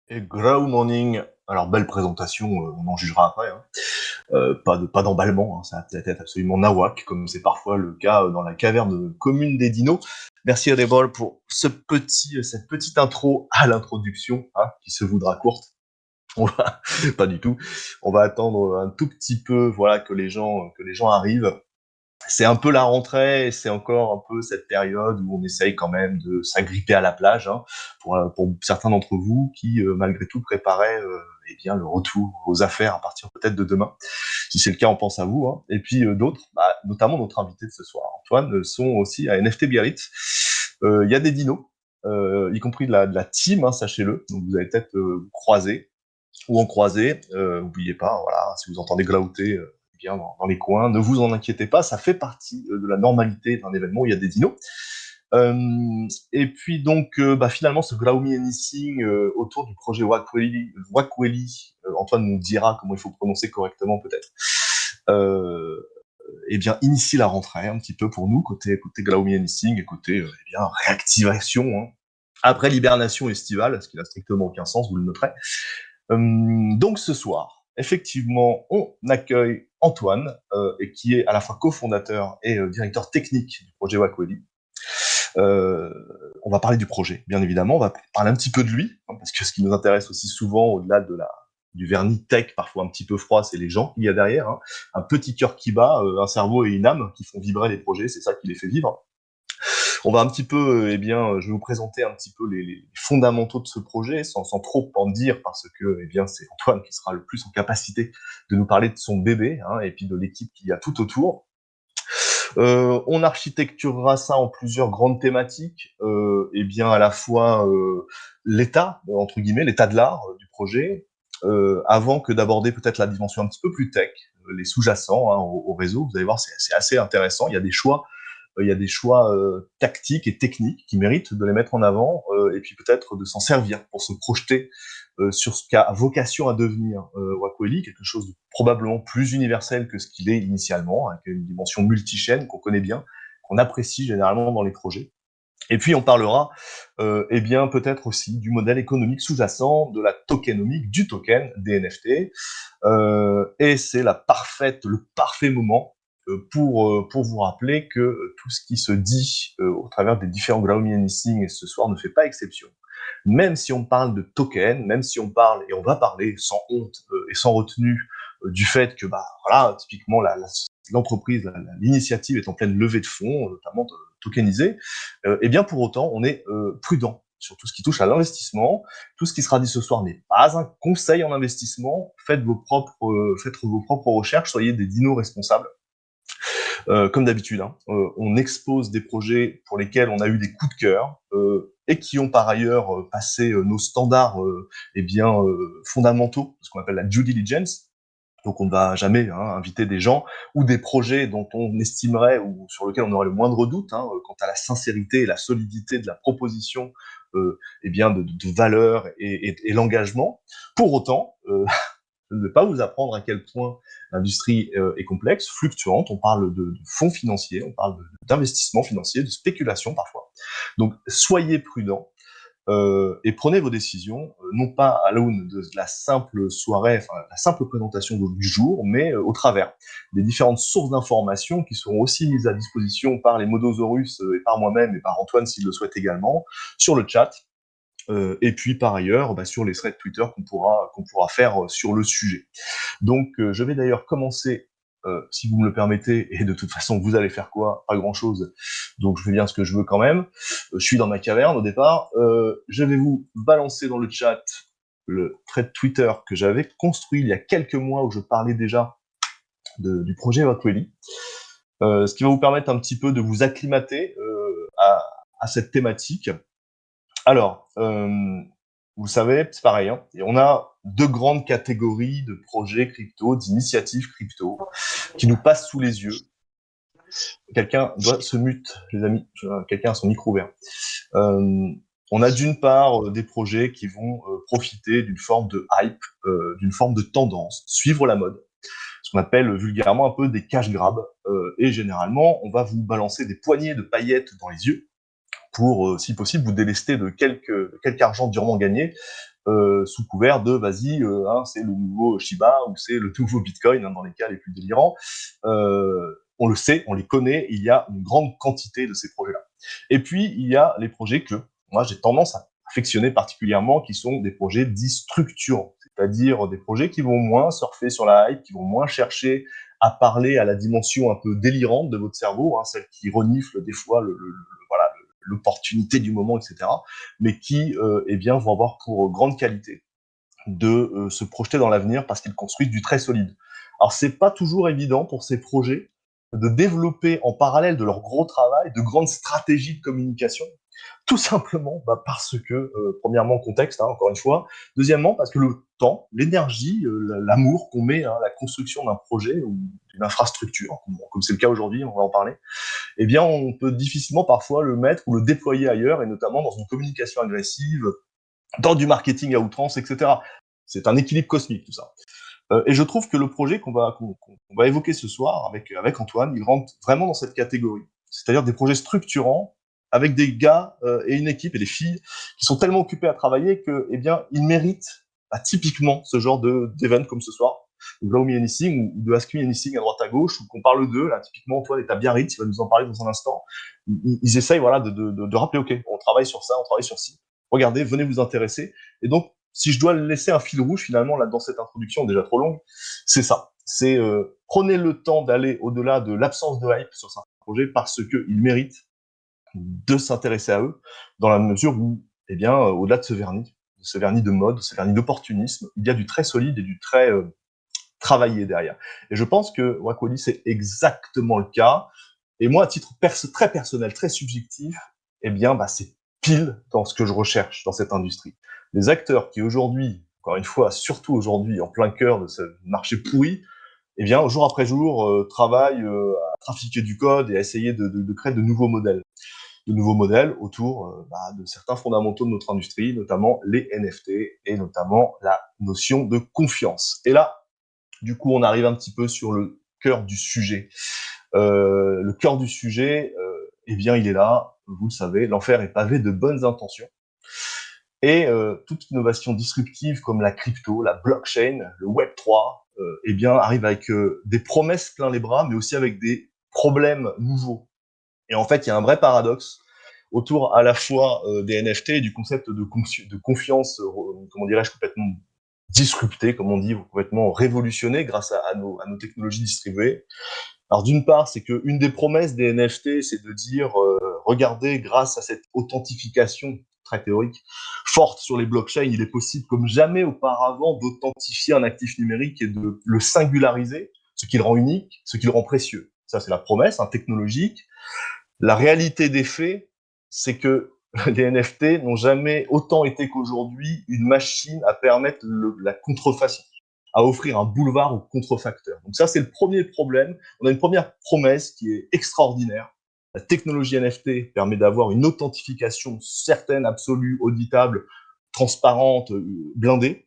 Et Good morning. Alors belle présentation, on en jugera après, hein. Pas d'emballement, hein, ça va peut-être être absolument nawak, comme c'est parfois le cas dans la caverne commune des dinos. Merci Audible pour cette petite intro à l'introduction, hein, qui se voudra courte. On va, pas du tout. On va attendre un tout petit peu, voilà, que les gens arrivent. C'est un peu la rentrée et c'est encore un peu cette période où on essaye quand même de s'agripper à la plage, hein, pour certains d'entre vous qui, malgré tout, préparaient eh bien, le retour aux affaires à partir peut-être de demain. Si c'est le cas, on pense à vous. Hein. Et puis d'autres, notamment notre invité de ce soir, Antoine, sont aussi à NFT Biarritz. Il y a des dinos, y compris de la team, hein, sachez-le. Donc vous allez peut-être croiser ou en croiser. N'oubliez pas, voilà, si vous entendez glaouter bien dans les coins, ne vous en inquiétez pas, ça fait partie de la normalité d'un événement où il y a des dinos. Et puis donc, finalement, ce Glaoumi Anything autour du projet Wakweli, Antoine nous dira comment il faut prononcer correctement peut-être. Eh bien, initie la rentrée un petit peu pour nous, côté Glaoumi Anything et côté eh bien, réactivation, hein. Après l'hibernation estivale, ce qui n'a strictement aucun sens, vous le noterez. Donc ce soir, effectivement, on accueille Antoine, et qui est à la fois cofondateur et directeur technique du projet Wakweli. On va parler du projet, bien évidemment. On va parler un petit peu de lui, hein, parce que ce qui nous intéresse aussi souvent, au-delà du vernis tech, parfois un petit peu froid, c'est les gens qu'il y a derrière. Hein. Un petit cœur qui bat, un cerveau et une âme qui font vibrer les projets, c'est ça qui les fait vivre. On va un petit peu, je vais vous présenter un petit peu les fondamentaux de ce projet, sans trop en dire, parce que, c'est Antoine qui sera le plus en capacité de nous parler de son bébé, hein, et puis de l'équipe qu'il y a tout autour. On architecturera ça en plusieurs grandes thématiques, à la fois l'état, entre guillemets, l'état de l'art du projet, avant que d'aborder peut-être la dimension un petit peu plus tech, les sous-jacents, hein, au réseau. Vous allez voir, c'est assez intéressant. Il y a des choix tactiques et techniques qui méritent de les mettre en avant, et puis peut-être de s'en servir pour se projeter sur ce qu'a vocation à devenir Wakweli, quelque chose de probablement plus universel que ce qu'il est initialement, avec une dimension multi-chaîne qu'on connaît bien, qu'on apprécie généralement dans les projets. Et puis on parlera peut-être aussi du modèle économique sous-jacent, de la tokenomique, du token, des NFT, et c'est le parfait moment pour vous rappeler que tout ce qui se dit au travers des différents Glaoumi Anything ce soir ne fait pas exception. Même si on parle de token, même si on parle, et on va parler sans honte et sans retenue, du fait que, voilà, typiquement, l'entreprise, l'initiative est en pleine levée de fonds, notamment de tokeniser, et bien pour autant, on est prudent sur tout ce qui touche à l'investissement. Tout ce qui sera dit ce soir n'est pas un conseil en investissement. Faites vos propres recherches, soyez des dinos responsables. Comme d'habitude, hein, on expose des projets pour lesquels on a eu des coups de cœur et qui ont par ailleurs passé nos standards fondamentaux, ce qu'on appelle la due diligence. Donc on ne va jamais inviter des gens ou des projets dont on estimerait ou sur lesquels on aurait le moindre doute quant à la sincérité et la solidité de la proposition de valeur et l'engagement. Pour autant, je ne vais pas vous apprendre à quel point l'industrie est complexe, fluctuante. On parle de fonds financiers, on parle d'investissements financiers, de spéculation parfois. Donc soyez prudents. Et prenez vos décisions, non pas à l'aune de la simple soirée, enfin la simple présentation du jour, mais au travers des différentes sources d'informations qui seront aussi mises à disposition par les Modosaurus et par moi-même et par Antoine s'il le souhaite également, sur le chat, et puis par ailleurs sur les threads Twitter qu'on pourra faire sur le sujet. Donc je vais d'ailleurs commencer, si vous me le permettez, et de toute façon vous allez faire quoi? Pas grand-chose, donc je fais bien ce que je veux quand même. Je suis dans ma caverne au départ. Je vais vous balancer dans le chat le thread Twitter que j'avais construit il y a quelques mois où je parlais déjà du projet Wakweli, ce qui va vous permettre un petit peu de vous acclimater à cette thématique. Alors, vous savez, c'est pareil, hein, et on a deux grandes catégories de projets crypto, d'initiatives crypto, qui nous passent sous les yeux. Quelqu'un doit se mute, les amis, quelqu'un a son micro ouvert. On a d'une part des projets qui vont profiter d'une forme de hype, d'une forme de tendance, suivre la mode, ce qu'on appelle vulgairement un peu des cash grabs, et généralement, on va vous balancer des poignées de paillettes dans les yeux, pour, si possible, vous délester de quelque argent durement gagné, sous couvert de vas-y, c'est le nouveau Shiba ou c'est le nouveau Bitcoin, dans les cas les plus délirants. On le sait, on les connaît, il y a une grande quantité de ces projets-là. Et puis, il y a les projets que moi j'ai tendance à affectionner particulièrement, qui sont des projets dits structurants, c'est-à-dire des projets qui vont moins surfer sur la hype, qui vont moins chercher à parler à la dimension un peu délirante de votre cerveau, celle qui renifle des fois voilà, l'opportunité du moment, etc., mais qui eh bien, vont avoir pour grande qualité de se projeter dans l'avenir parce qu'ils construisent du très solide. Alors, c'est pas toujours évident pour ces projets de développer en parallèle de leur gros travail de grandes stratégies de communication, tout simplement parce que, premièrement, contexte, encore une fois. Deuxièmement, parce que le temps, l'énergie, l'amour qu'on met à la construction d'un projet ou d'une infrastructure, comme c'est le cas aujourd'hui, on va en parler, eh bien, on peut difficilement parfois le mettre ou le déployer ailleurs, et notamment dans une communication agressive, dans du marketing à outrance, etc. C'est un équilibre cosmique, tout ça. Et je trouve que le projet qu'on va évoquer ce soir avec Antoine, il rentre vraiment dans cette catégorie. C'est-à-dire des projets structurants avec des gars et une équipe et des filles qui sont tellement occupés à travailler que, eh bien, ils méritent typiquement ce genre d'événement comme ce soir, de Blow Me Anything ou de Ask Me Anything à droite à gauche, ou qu'on parle d'eux. Là, typiquement, Antoine est à Biarritz, il va nous en parler dans un instant. Ils essayent, voilà, de rappeler, ok, on travaille sur ça, on travaille sur ci. Regardez, venez vous intéresser. Et donc, si je dois laisser un fil rouge finalement là dans cette introduction déjà trop longue, c'est ça. C'est prenez le temps d'aller au-delà de l'absence de hype sur certains projets parce qu'ils méritent de s'intéresser à eux dans la mesure où, eh bien, au-delà de ce vernis de mode, ce vernis d'opportunisme, il y a du très solide et du très travaillé derrière. Et je pense que Wakoli, c'est exactement le cas. Et moi, à titre très personnel, très subjectif, eh bien, c'est pile dans ce que je recherche dans cette industrie. Les acteurs qui aujourd'hui, encore une fois, surtout aujourd'hui, en plein cœur de ce marché pourri, eh bien, jour après jour, travaillent à trafiquer du code et à essayer de créer de nouveaux modèles. De nouveaux modèles autour de certains fondamentaux de notre industrie, notamment les NFT et notamment la notion de confiance. Et là, du coup, on arrive un petit peu sur le cœur du sujet. Le cœur du sujet, eh bien, il est là, vous le savez, l'enfer est pavé de bonnes intentions. Et toute innovation disruptive comme la crypto, la blockchain, le Web3, eh bien, arrive avec des promesses plein les bras, mais aussi avec des problèmes nouveaux. Et en fait, il y a un vrai paradoxe autour à la fois des NFT et du concept de confiance, comment dirais-je, complètement disrupté, comme on dit, complètement révolutionné grâce à nos technologies distribuées. Alors d'une part, c'est qu'une des promesses des NFT, c'est de dire, regardez, grâce à cette authentification très théorique, forte sur les blockchains, il est possible, comme jamais auparavant, d'authentifier un actif numérique et de le singulariser, ce qui le rend unique, ce qui le rend précieux. Ça, c'est la promesse technologique. La réalité des faits, c'est que les NFT n'ont jamais autant été qu'aujourd'hui une machine à permettre la contrefaçon, à offrir un boulevard aux contrefacteurs. Donc ça, c'est le premier problème. On a une première promesse qui est extraordinaire. La technologie NFT permet d'avoir une authentification certaine, absolue, auditable, transparente, blindée.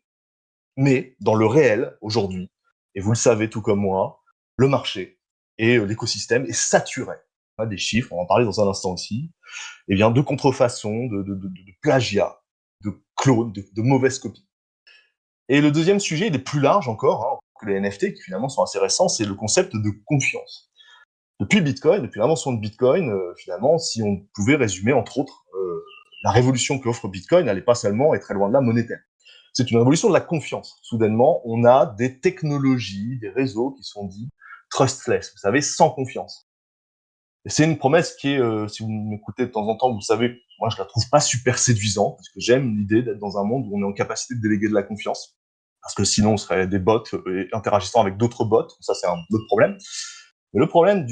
Mais dans le réel, aujourd'hui, et vous le savez tout comme moi, le marché et l'écosystème est saturé. On a des chiffres, on va en parler dans un instant aussi, eh bien, de contrefaçon, de plagiat, de clones, de mauvaises copies. Et le deuxième sujet, il est plus large encore que les NFT, qui finalement sont assez récents, c'est le concept de confiance. Depuis Bitcoin, depuis l'invention de Bitcoin, finalement, si on pouvait résumer, entre autres, la révolution qu'offre Bitcoin, elle n'est pas seulement, et très loin de là, monétaire. C'est une révolution de la confiance. Soudainement, on a des technologies, des réseaux qui sont dits trustless, vous savez, sans confiance. Et c'est une promesse qui est, si vous m'écoutez de temps en temps, vous savez, moi je la trouve pas super séduisante, parce que j'aime l'idée d'être dans un monde où on est en capacité de déléguer de la confiance, parce que sinon on serait des bots interagissant avec d'autres bots, ça c'est un autre problème. Mais le problème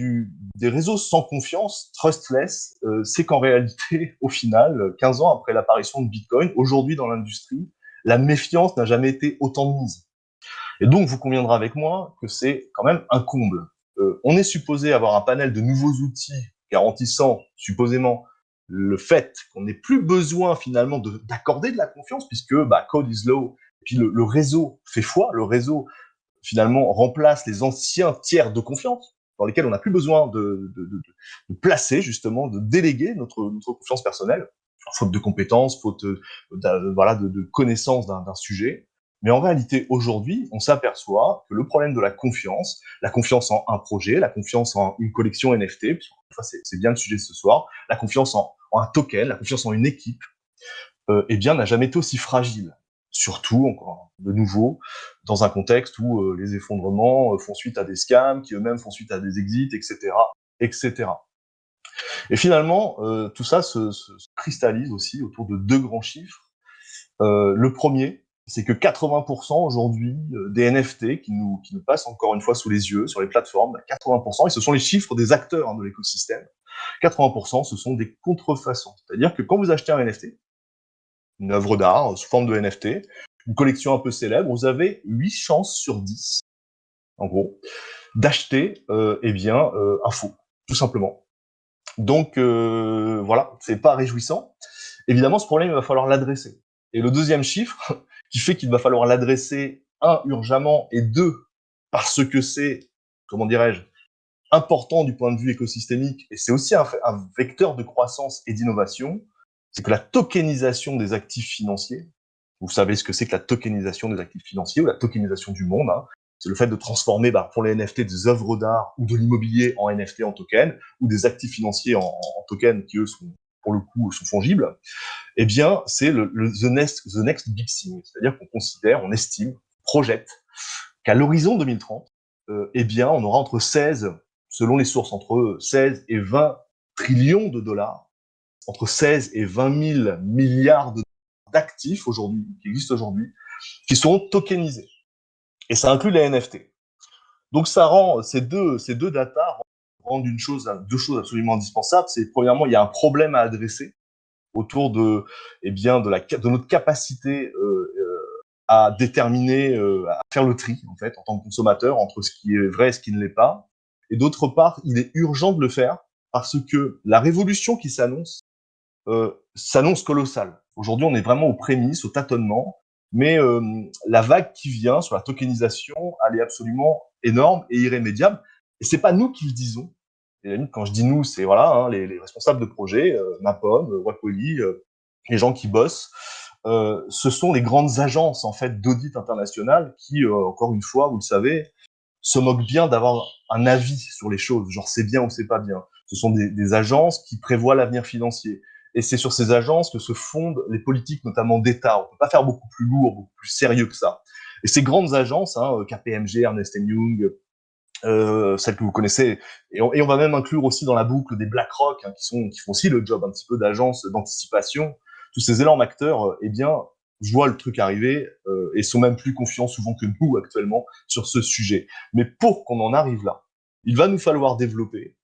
des réseaux sans confiance, trustless, c'est qu'en réalité, au final, 15 ans après l'apparition de Bitcoin, aujourd'hui dans l'industrie, la méfiance n'a jamais été autant mise. Et donc, vous conviendrez avec moi que c'est quand même un comble. On est supposé avoir un panel de nouveaux outils garantissant, supposément, le fait qu'on n'ait plus besoin finalement d'accorder de la confiance, puisque code is law, et puis le réseau fait foi, le réseau finalement remplace les anciens tiers de confiance, dans lesquels on n'a plus besoin de placer, justement, de déléguer notre confiance personnelle. faute de compétences, faute de connaissances d'un sujet. Mais en réalité, aujourd'hui, on s'aperçoit que le problème de la confiance en un projet, la confiance en une collection NFT, puisque c'est bien le sujet de ce soir, la confiance en un token, la confiance en une équipe, eh bien, n'a jamais été aussi fragile. Surtout, encore de nouveau, dans un contexte où les effondrements font suite à des scams, qui eux-mêmes font suite à des exits, etc., etc. Et finalement, tout ça se cristallise aussi autour de deux grands chiffres. Le premier, c'est que 80% aujourd'hui des NFT qui nous passent encore une fois sous les yeux sur les plateformes, 80%, et ce sont les chiffres des acteurs de l'écosystème, 80% ce sont des contrefaçons. C'est-à-dire que quand vous achetez un NFT, une œuvre d'art sous forme de NFT, une collection un peu célèbre, vous avez 8 chances sur 10, en gros, d'acheter un faux, tout simplement. Donc voilà, c'est pas réjouissant. Évidemment, ce problème, il va falloir l'adresser. Et le deuxième chiffre, qui fait qu'il va falloir l'adresser, un, urgemment, et deux, parce que c'est, comment dirais-je, important du point de vue écosystémique, et c'est aussi un vecteur de croissance et d'innovation, c'est que la tokenisation des actifs financiers, vous savez ce que c'est que la tokenisation des actifs financiers, ou la tokenisation du monde, hein, c'est le fait de transformer, pour les NFT, des œuvres d'art ou de l'immobilier en NFT, en token, ou des actifs financiers en token qui, eux, sont, pour le coup, sont fongibles. Eh bien, c'est the next big thing. C'est-à-dire qu'on considère, on estime, projette qu'à l'horizon 2030, eh bien, on aura entre 16, selon les sources, entre 16 et 20 trillions de dollars, entre 16 et 20 000 milliards d'actifs aujourd'hui, qui existent aujourd'hui, qui seront tokenisés. Et ça inclut les NFT. Donc ça rend ces deux datas rendent deux choses absolument indispensables. C'est premièrement, il y a un problème à adresser autour de notre capacité à déterminer, à faire le tri en fait en tant que consommateur entre ce qui est vrai et ce qui ne l'est pas. Et d'autre part, il est urgent de le faire parce que la révolution qui s'annonce colossale. Aujourd'hui, on est vraiment aux prémices, au tâtonnement, mais la vague qui vient sur la tokenisation, elle est absolument énorme et irrémédiable. Et c'est pas nous qui le disons. Et quand je dis nous, c'est voilà, hein, les responsables de projet, Mapom, Wacoli, les gens qui bossent. Ce sont les grandes agences en fait d'audit international qui, encore une fois, vous le savez, se moquent bien d'avoir un avis sur les choses, genre c'est bien ou c'est pas bien. Ce sont des agences qui prévoient l'avenir financier. Et c'est sur ces agences que se fondent les politiques, notamment d'État. On ne peut pas faire beaucoup plus lourd, beaucoup plus sérieux que ça. Et ces grandes agences, hein, KPMG, Ernst Young, celles que vous connaissez, et on va même inclure aussi dans la boucle des BlackRock, hein, qui font aussi le job un petit peu d'agence d'anticipation. Tous ces énormes acteurs, eh bien, voient le truc arriver et sont même plus confiants souvent que nous actuellement sur ce sujet. Mais pour qu'on en arrive là, il va nous falloir développer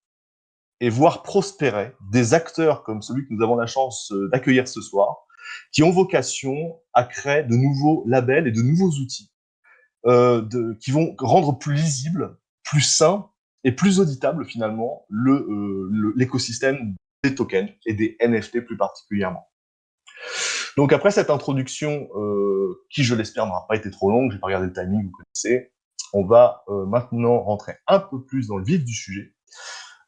et voir prospérer des acteurs comme celui que nous avons la chance d'accueillir ce soir, qui ont vocation à créer de nouveaux labels et de nouveaux outils qui vont rendre plus lisible, plus sain et plus auditable finalement l'écosystème des tokens et des NFT plus particulièrement. Donc après cette introduction, qui je l'espère n'aura pas été trop longue, j'ai pas regardé le timing, vous connaissez, on va maintenant rentrer un peu plus dans le vif du sujet.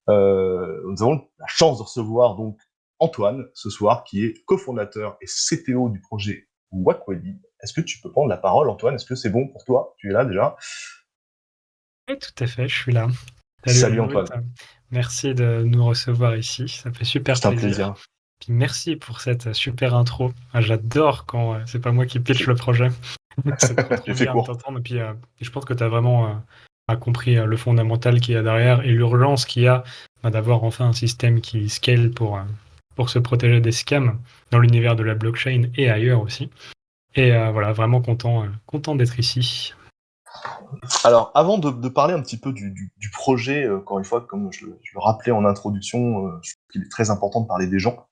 Nous avons la chance de recevoir donc Antoine ce soir, qui est cofondateur et CTO du projet Wacoli. Est-ce que tu peux prendre la parole, Antoine? Est-ce que c'est bon pour toi? Tu es là déjà? Oui, tout à fait, je suis là. Salut Salut Ruth, Antoine, merci de nous recevoir ici, ça fait super c'est un plaisir. plaisir. Puis merci pour cette super intro. Ah, j'adore quand c'est pas moi qui pitch le projet. C'est trop J'ai fait bien de court. t'entendre. Et puis je pense que tu as vraiment compris le fondamental qu'il y a derrière et l'urgence qu'il y a d'avoir enfin un système qui scale pour se protéger des scams dans l'univers de la blockchain et ailleurs aussi. Et voilà, vraiment content d'être ici. Alors, avant de parler un petit peu du projet, encore une fois, comme je le rappelais en introduction, je trouve qu'il est très important de parler des gens.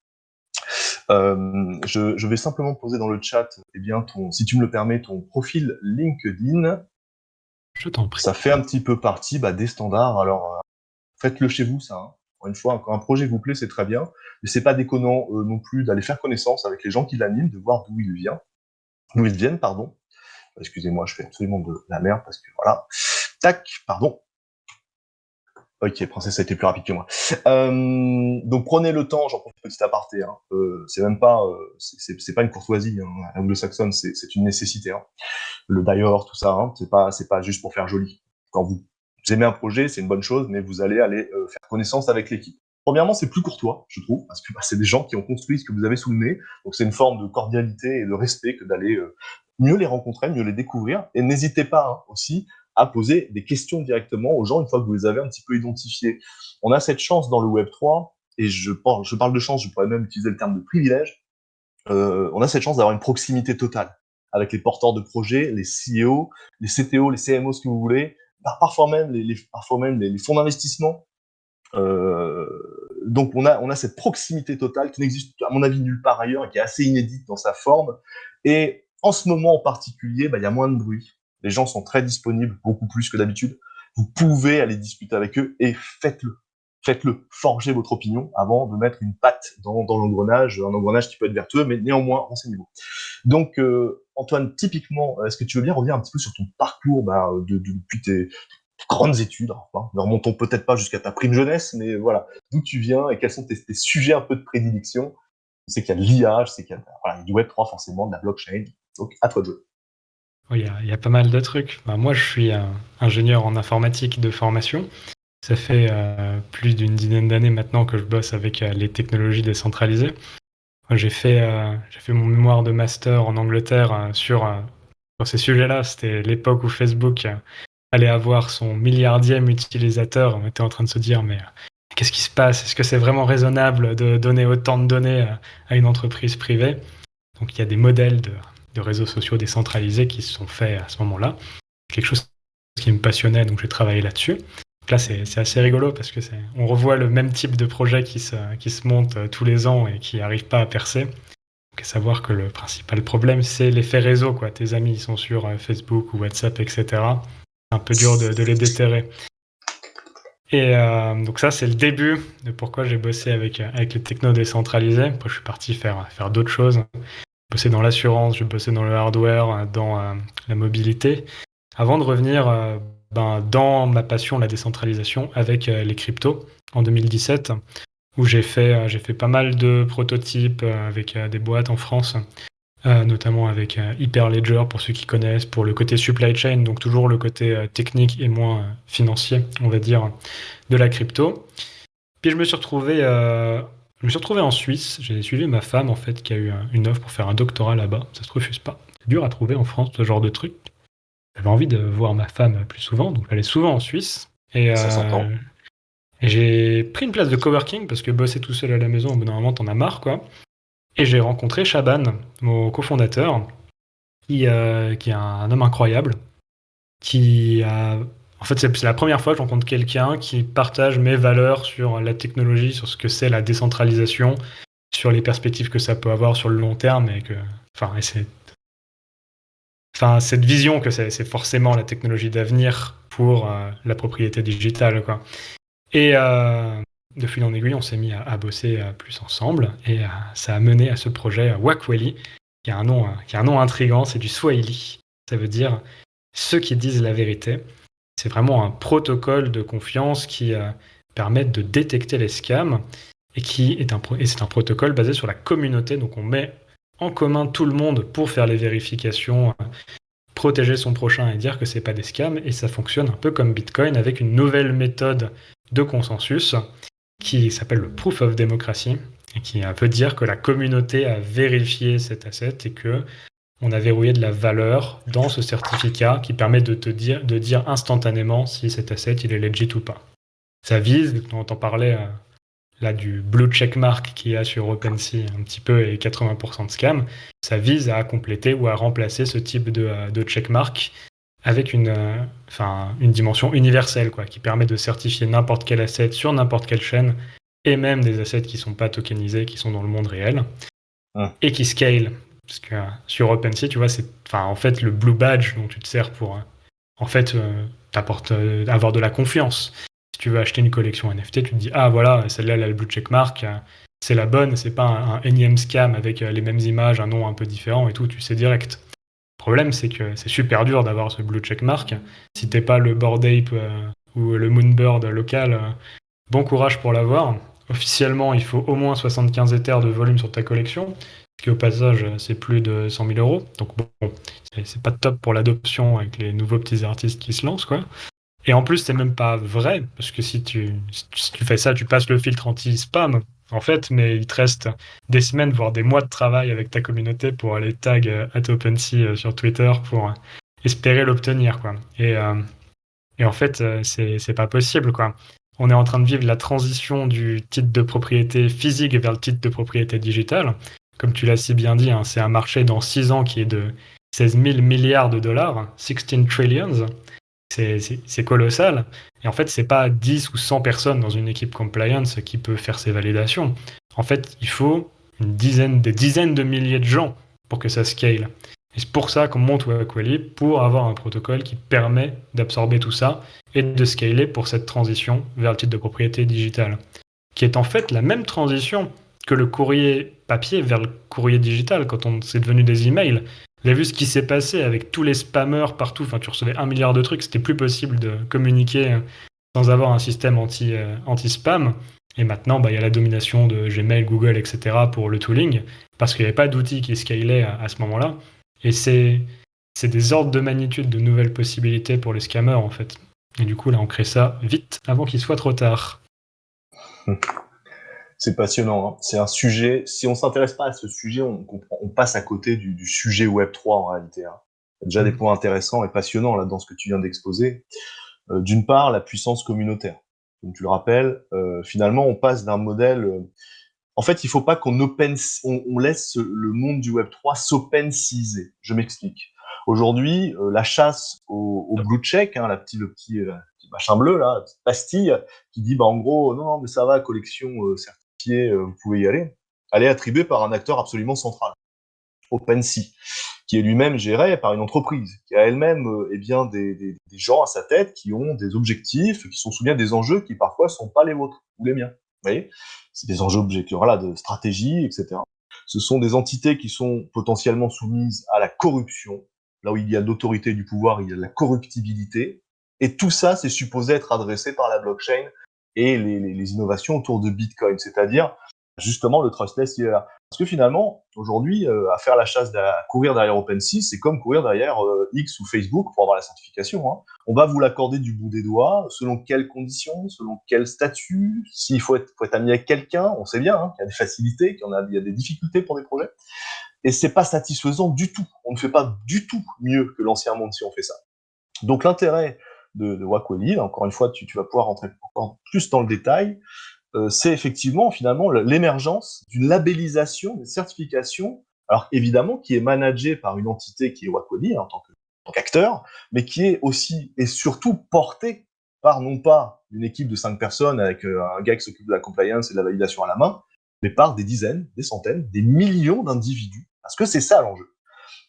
Je vais simplement poser dans le chat, eh bien, si tu me le permets, ton profil LinkedIn. Je t'en prie. Ça fait un petit peu partie des standards. Alors, faites-le chez vous, ça. Hein. Encore une fois, quand un projet vous plaît, c'est très bien. Mais c'est pas déconnant non plus d'aller faire connaissance avec les gens qui l'animent, de voir d'où ils viennent, pardon. Excusez-moi, je fais absolument de la merde parce que voilà. Tac, pardon. Ok, Princesse a été plus rapide que moi. Donc prenez le temps, j'en profite petit aparté. Hein. C'est même pas, c'est pas une courtoisie. Hein. Anglo-saxonne, c'est une nécessité. Hein. Le die-hard, tout ça, hein, c'est pas juste pour faire joli. Quand vous aimez un projet, c'est une bonne chose, mais vous allez aller faire connaissance avec l'équipe. Premièrement, c'est plus courtois, je trouve, parce que c'est des gens qui ont construit ce que vous avez sous le nez, donc c'est une forme de cordialité et de respect que d'aller mieux les rencontrer, mieux les découvrir, et n'hésitez pas hein, aussi à poser des questions directement aux gens une fois que vous les avez un petit peu identifiés. On a cette chance dans le Web3, et je parle de chance, je pourrais même utiliser le terme de privilège, on a cette chance d'avoir une proximité totale avec les porteurs de projets, les CEO, les CTO, les CMO, ce que vous voulez, parfois même les fonds d'investissement. Donc on a cette proximité totale qui n'existe à mon avis nulle part ailleurs et qui est assez inédite dans sa forme. Et en ce moment en particulier, il y a moins de bruit. Les gens sont très disponibles, beaucoup plus que d'habitude. Vous pouvez aller discuter avec eux et faites-le. Faites-le, forgez votre opinion avant de mettre une patte dans l'engrenage, un engrenage qui peut être vertueux, mais néanmoins, renseignez-vous. Donc, Antoine, typiquement, est-ce que tu veux bien revenir un petit peu sur ton parcours depuis tes grandes études, hein, ne remontons peut-être pas jusqu'à ta prime jeunesse, mais voilà, d'où tu viens et quels sont tes sujets un peu de prédilection. Je sais qu'il y a de l'IA, je sais qu'il y a voilà, du Web3 forcément, de la blockchain, donc à toi de jouer. Oui, il y a pas mal de trucs. Moi, je suis ingénieur en informatique de formation. Ça fait plus d'une dizaine d'années maintenant que je bosse avec les technologies décentralisées. Moi, j'ai fait mon mémoire de master en Angleterre sur ces sujets-là. C'était l'époque où Facebook allait avoir son milliardième utilisateur. On était en train de se dire, mais qu'est-ce qui se passe? Est-ce que c'est vraiment raisonnable de donner autant de données à une entreprise privée? Donc il y a des modèles de réseaux sociaux décentralisés qui se sont faits à ce moment-là. Quelque chose qui me passionnait, donc j'ai travaillé là-dessus. Donc là, c'est assez rigolo parce que on revoit le même type de projet qui se monte tous les ans et qui n'arrive pas à percer. Donc à savoir que le principal problème, c'est l'effet réseau, quoi. Tes amis, ils sont sur Facebook ou WhatsApp, etc. C'est un peu dur de les déterrer. Et donc ça, c'est le début de pourquoi j'ai bossé avec les technos décentralisés. Après, je suis parti faire d'autres choses. J'ai bossé dans l'assurance, j'ai bossé dans le hardware, dans la mobilité, avant de revenir dans ma passion, la décentralisation, avec les cryptos en 2017, où j'ai fait pas mal de prototypes avec des boîtes en France, notamment avec Hyperledger, pour ceux qui connaissent, pour le côté supply chain, donc toujours le côté technique et moins financier, on va dire, de la crypto. Puis je me suis retrouvé en Suisse. J'ai suivi ma femme, en fait, qui a eu une offre pour faire un doctorat là-bas. Ça se refuse pas. C'est dur à trouver en France, ce genre de truc. J'avais envie de voir ma femme plus souvent, donc j'allais souvent en Suisse. Et Ça s'entend. j'ai pris une place de coworking parce que bosser tout seul à la maison, au bout d'un moment, t'en as marre, quoi. Et j'ai rencontré Shaban, mon cofondateur, qui est un homme incroyable, qui a... En fait, c'est la première fois que je rencontre quelqu'un qui partage mes valeurs sur la technologie, sur ce que c'est la décentralisation, sur les perspectives que ça peut avoir sur le long terme, et que... cette vision que c'est forcément la technologie d'avenir pour la propriété digitale, quoi. Et de fil en aiguille, on s'est mis à bosser plus ensemble, et ça a mené à ce projet Wakweli, qui a un nom intriguant, c'est du Swahili. Ça veut dire ceux qui disent la vérité. C'est vraiment un protocole de confiance qui permet de détecter les scams, et c'est un protocole basé sur la communauté. Donc on met en commun tout le monde pour faire les vérifications, protéger son prochain et dire que c'est pas des scams, et ça fonctionne un peu comme Bitcoin avec une nouvelle méthode de consensus qui s'appelle le Proof of Democracy, et qui veut dire que la communauté a vérifié cet asset et que on a verrouillé de la valeur dans ce certificat qui permet de dire instantanément si cet asset il est legit ou pas. Ça vise, on entend parler là du blue checkmark qu'il y a sur OpenSea un petit peu et 80% de scam, ça vise à compléter ou à remplacer ce type de checkmark avec une dimension universelle, quoi, qui permet de certifier n'importe quel asset sur n'importe quelle chaîne, et même des assets qui ne sont pas tokenisés, qui sont dans le monde réel, et qui scale. Parce que sur OpenSea, tu vois, en fait, le blue badge dont tu te sers pour avoir de la confiance. Si tu veux acheter une collection NFT, tu te dis, ah voilà, celle-là, elle a le blue checkmark, c'est la bonne, c'est pas un énième scam avec les mêmes images, un nom un peu différent et tout, tu sais direct. Le problème, c'est que c'est super dur d'avoir ce blue checkmark si t'es pas le Bored Ape ou le Moonbird local, bon courage pour l'avoir. Officiellement, il faut au moins 75 Ethers de volume sur ta collection, ce qui au passage, c'est plus de 100 000 euros. Donc bon, c'est pas top pour l'adoption avec les nouveaux petits artistes qui se lancent, quoi. Et en plus, c'est même pas vrai, parce que si tu fais ça, tu passes le filtre anti-spam, en fait, mais il te reste des semaines, voire des mois de travail avec ta communauté pour aller tag @OpenSea sur Twitter pour espérer l'obtenir, quoi. Et en fait, c'est pas possible, quoi. On est en train de vivre la transition du titre de propriété physique vers le titre de propriété digitale. Comme tu l'as si bien dit, hein, c'est un marché dans 6 ans qui est de 16 000 milliards de dollars, 16 trillions. C'est colossal. Et en fait, c'est pas 10 ou 100 personnes dans une équipe compliance qui peut faire ces validations. En fait, il faut des dizaines de milliers de gens pour que ça scale. Et c'est pour ça qu'on monte Wakwali, pour avoir un protocole qui permet d'absorber tout ça et de scaler pour cette transition vers le titre de propriété digitale, qui est en fait la même transition que le courrier papier vers le courrier digital quand c'est devenu des emails. Vous avez vu ce qui s'est passé avec tous les spammers partout. Enfin, tu recevais 1 milliard de trucs, c'était plus possible de communiquer sans avoir un système anti-spam. Et maintenant, il y a la domination de Gmail, Google, etc. pour le tooling, parce qu'il n'y avait pas d'outils qui scalaient à ce moment-là. Et c'est des ordres de magnitude de nouvelles possibilités pour les scammers, en fait. Et du coup, là, on crée ça vite avant qu'il soit trop tard. C'est passionnant, hein. C'est un sujet, si on s'intéresse pas à ce sujet, on passe à côté du sujet Web3 en réalité, hein. Il y a déjà des points intéressants et passionnants là dans ce que tu viens d'exposer. D'une part, la puissance communautaire. Comme tu le rappelles, finalement, on passe d'un modèle. En fait, il faut pas on laisse le monde du Web3 s'opensiser. Je m'explique. Aujourd'hui, la chasse au blue check, hein, le petit machin bleu là, la petite pastille qui dit en gros non mais ça va, collection certifiée, vous pouvez y aller. Elle est attribuée par un acteur absolument central, OpenSea, qui est lui-même géré par une entreprise, qui a elle-même des gens à sa tête qui ont des objectifs, qui sont soumis à des enjeux qui parfois sont pas les vôtres ou les miens. Vous voyez, c'est des enjeux voilà, de stratégie, etc. Ce sont des entités qui sont potentiellement soumises à la corruption. Là où il y a l'autorité du pouvoir, il y a de la corruptibilité. Et tout ça, c'est supposé être adressé par la blockchain et les innovations autour de Bitcoin, c'est-à-dire justement le trustless, il est là. Parce que finalement, aujourd'hui, à faire la chasse, à courir derrière OpenSea, c'est comme courir derrière X ou Facebook pour avoir la certification, hein. On va vous l'accorder du bout des doigts, selon quelles conditions, selon quel statut, s'il faut être ami avec quelqu'un, on sait bien qu'il y a des facilités, il y a des difficultés pour des projets, et c'est pas satisfaisant du tout. On ne fait pas du tout mieux que l'ancien monde si on fait ça. Donc l'intérêt de Wakwali, encore une fois, tu vas pouvoir rentrer encore plus dans le détail, c'est effectivement finalement l'émergence d'une labellisation, d'une certification, alors évidemment qui est managée par une entité qui est Wakwali en tant qu'acteur, mais qui est aussi et surtout portée par non pas une équipe de 5 personnes avec un gars qui s'occupe de la compliance et de la validation à la main, mais par des dizaines, des centaines, des millions d'individus, parce que c'est ça l'enjeu.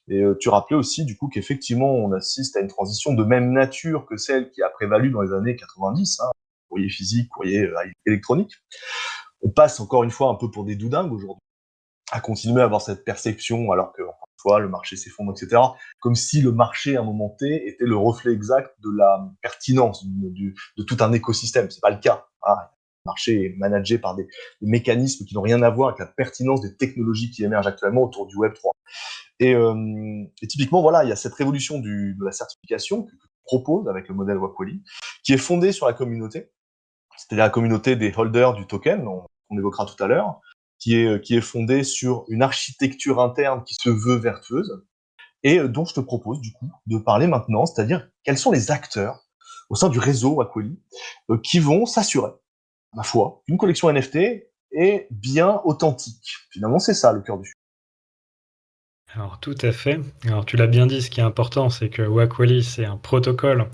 Et tu rappelais aussi du coup qu'effectivement on assiste à une transition de même nature que celle qui a prévalu dans les années 90, hein, courrier physique, courrier électronique. On passe encore une fois un peu pour des doudingues aujourd'hui, à continuer à avoir cette perception alors que, encore une fois, le marché s'effondre, etc. Comme si le marché, à un moment T, était le reflet exact de la pertinence de tout un écosystème. C'est pas le cas. Ah, le marché est managé par des mécanismes qui n'ont rien à voir avec la pertinence des technologies qui émergent actuellement autour du Web3. Et typiquement, voilà, il y a cette révolution de la certification que propose avec le modèle Wakwali, qui est fondée sur la communauté, c'est-à-dire la communauté des holders du token, on évoquera tout à l'heure, qui est fondée sur une architecture interne qui se veut vertueuse, et dont je te propose du coup de parler maintenant, c'est-à-dire quels sont les acteurs au sein du réseau Wakwali qui vont s'assurer, ma foi, qu'une collection NFT est bien authentique. Finalement, c'est ça le cœur du sujet. Alors tout à fait. Alors tu l'as bien dit, ce qui est important, c'est que Wakwali, c'est un protocole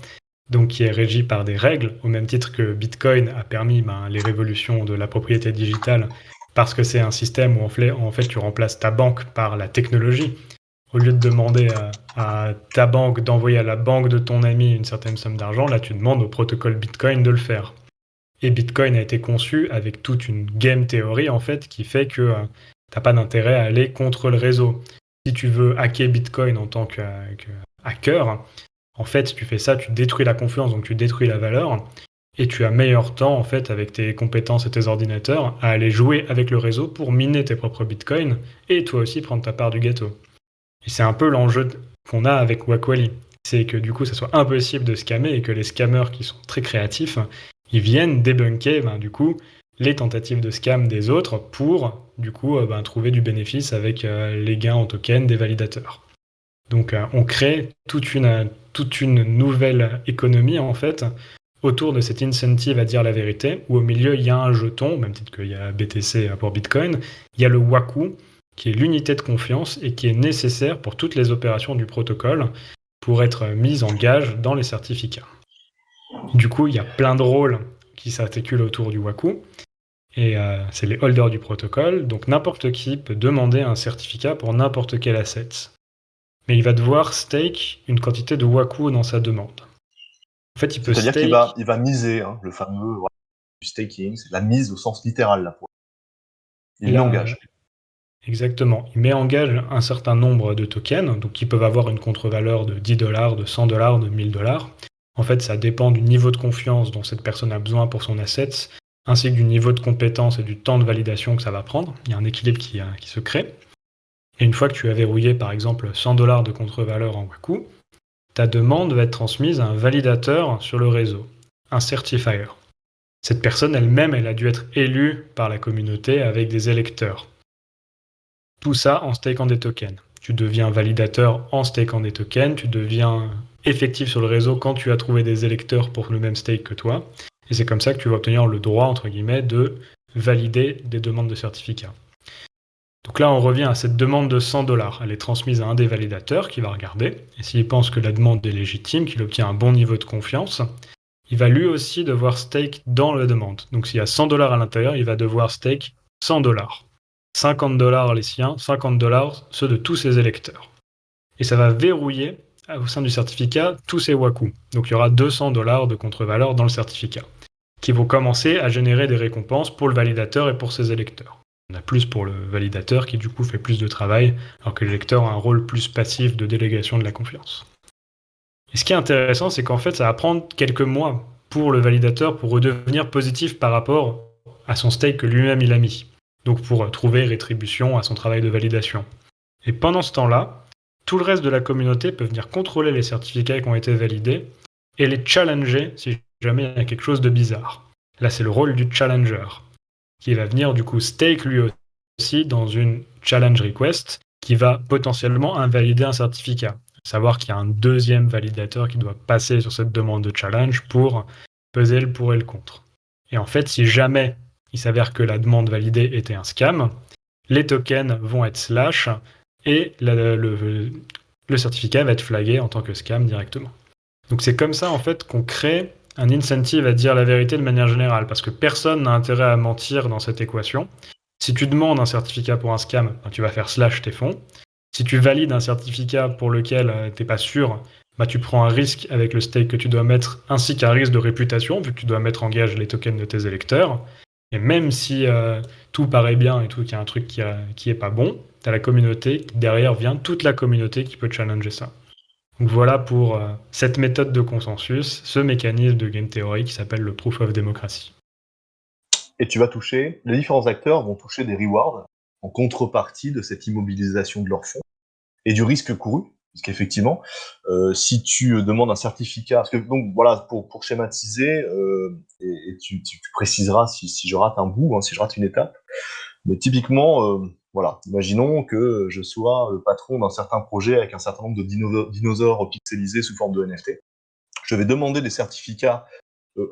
donc qui est régi par des règles, au même titre que Bitcoin a permis les révolutions de la propriété digitale, parce que c'est un système où en fait tu remplaces ta banque par la technologie. Au lieu de demander à ta banque d'envoyer à la banque de ton ami une certaine somme d'argent, là tu demandes au protocole Bitcoin de le faire. Et Bitcoin a été conçu avec toute une game théorie en fait qui fait que t'as pas d'intérêt à aller contre le réseau. Si tu veux hacker Bitcoin en tant que hacker, En fait, tu fais ça, tu détruis la confiance, donc tu détruis la valeur, et tu as meilleur temps, en fait, avec tes compétences et tes ordinateurs, à aller jouer avec le réseau pour miner tes propres bitcoins, et toi aussi prendre ta part du gâteau. Et c'est un peu l'enjeu qu'on a avec Wakwali. C'est que du coup, ça soit impossible de scammer et que les scammers qui sont très créatifs, ils viennent débunker, du coup, les tentatives de scam des autres pour, du coup, trouver du bénéfice avec les gains en token des validateurs. Donc, on crée toute une nouvelle économie, en fait, autour de cet incentive à dire la vérité, où au milieu, il y a un jeton, même titre qu'il y a BTC pour Bitcoin, il y a le Waku, qui est l'unité de confiance et qui est nécessaire pour toutes les opérations du protocole pour être mise en gage dans les certificats. Du coup, il y a plein de rôles qui s'articulent autour du Waku, et c'est les holders du protocole, donc n'importe qui peut demander un certificat pour n'importe quel asset. Mais il va devoir stake une quantité de Waku dans sa demande. En fait, il peut C'est-à-dire stake... qu'il va miser, hein, le fameux du staking, c'est la mise au sens littéral là. Il l'engage. Exactement. Il met en gage un certain nombre de tokens, donc qui peuvent avoir une contre-valeur de 10 $, de 100 $, de 1000 $. En fait, ça dépend du niveau de confiance dont cette personne a besoin pour son asset, ainsi que du niveau de compétence et du temps de validation que ça va prendre. Il y a un équilibre qui se crée. Et une fois que tu as verrouillé, par exemple, 100 $ de contre-valeur en Waku, ta demande va être transmise à un validateur sur le réseau, un certifier. Cette personne elle-même, elle a dû être élue par la communauté avec des électeurs. Tout ça en stakant des tokens. Tu deviens validateur en stakant des tokens, tu deviens effectif sur le réseau quand tu as trouvé des électeurs pour le même stake que toi, et c'est comme ça que tu vas obtenir le droit, entre guillemets, de valider des demandes de certificats. Donc là, on revient à cette demande de 100 $. Elle est transmise à un des validateurs qui va regarder, et s'il pense que la demande est légitime, qu'il obtient un bon niveau de confiance, il va lui aussi devoir stake dans la demande. Donc s'il y a 100 $ à l'intérieur, il va devoir stake 100 $. 50 $ les siens, 50 $ ceux de tous ses électeurs. Et ça va verrouiller au sein du certificat tous ces Waku. Donc il y aura 200 $ de contre-valeur dans le certificat, qui vont commencer à générer des récompenses pour le validateur et pour ses électeurs. On a plus pour le validateur qui du coup fait plus de travail, alors que l'électeur a un rôle plus passif de délégation de la confiance. Et ce qui est intéressant, c'est qu'en fait, ça va prendre quelques mois pour le validateur pour redevenir positif par rapport à son stake que lui-même il a mis. Donc pour trouver rétribution à son travail de validation. Et pendant ce temps-là, tout le reste de la communauté peut venir contrôler les certificats qui ont été validés et les challenger si jamais il y a quelque chose de bizarre. Là, c'est le rôle du challenger, qui va venir du coup stake lui aussi dans une challenge request qui va potentiellement invalider un certificat. Savoir qu'il y a un deuxième validateur qui doit passer sur cette demande de challenge pour peser le pour et le contre. Et en fait, si jamais il s'avère que la demande validée était un scam, les tokens vont être slash et le certificat va être flagué en tant que scam directement. Donc c'est comme ça en fait qu'on crée un incentive à dire la vérité de manière générale, parce que personne n'a intérêt à mentir dans cette équation. Si tu demandes un certificat pour un scam, tu vas faire slash tes fonds. Si tu valides un certificat pour lequel tu n'es pas sûr, tu prends un risque avec le stake que tu dois mettre, ainsi qu'un risque de réputation, vu que tu dois mettre en gage les tokens de tes électeurs. Et même si tout paraît bien et tout, qu'il y a un truc qui est pas bon, tu as la communauté, derrière vient toute la communauté qui peut challenger ça. Donc voilà pour cette méthode de consensus, ce mécanisme de game theory qui s'appelle le proof of democracy. Et tu vas toucher, les différents acteurs vont toucher des rewards en contrepartie de cette immobilisation de leurs fonds et du risque couru. Parce qu'effectivement, si tu demandes un certificat, parce que donc voilà, pour schématiser, et tu préciseras si je rate un bout, si je rate une étape, mais typiquement, voilà, imaginons que je sois le patron d'un certain projet avec un certain nombre de dinosaures pixelisés sous forme de NFT. Je vais demander des certificats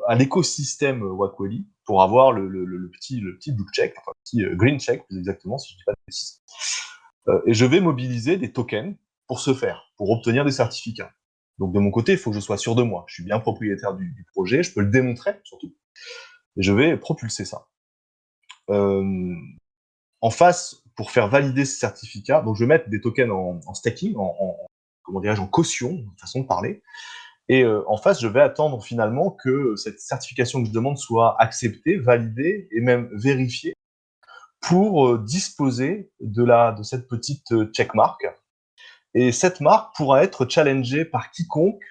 à l'écosystème Wakwali pour avoir le petit blue check, enfin le petit green check plus exactement, si je dis pas de bêtises. Et je vais mobiliser des tokens pour ce faire, pour obtenir des certificats. Donc de mon côté, il faut que je sois sûr de moi. Je suis bien propriétaire du projet, je peux le démontrer surtout. Et je vais propulser ça. En face, pour faire valider ces certificats, donc je vais mettre des tokens en staking, comment dirais-je, en caution, une façon de parler. Et en face, je vais attendre finalement que cette certification que je demande soit acceptée, validée et même vérifiée pour disposer de cette petite checkmark. Et cette marque pourra être challengée par quiconque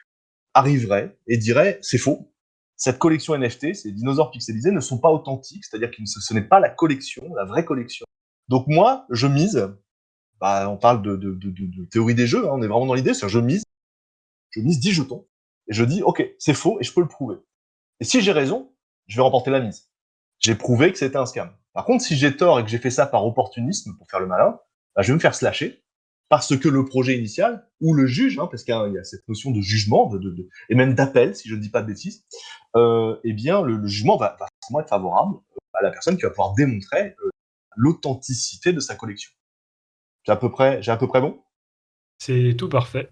arriverait et dirait c'est faux. Cette collection NFT, ces dinosaures pixelisés ne sont pas authentiques, c'est-à-dire que ce n'est pas la collection, la vraie collection. Donc moi, je mise, on parle de théorie des jeux, hein, on est vraiment dans l'idée, c'est-à-dire je mise 10 jetons, et je dis ok, c'est faux et je peux le prouver. Et si j'ai raison, je vais remporter la mise. J'ai prouvé que c'était un scam. Par contre, si j'ai tort et que j'ai fait ça par opportunisme pour faire le malin, je vais me faire slasher parce que le projet initial, ou le juge, parce qu'il y a cette notion de jugement, et même d'appel, si je ne dis pas de bêtises, eh bien, le jugement va forcément être favorable à la personne qui va pouvoir démontrer l'authenticité de sa collection. J'ai à peu près bon? C'est tout parfait.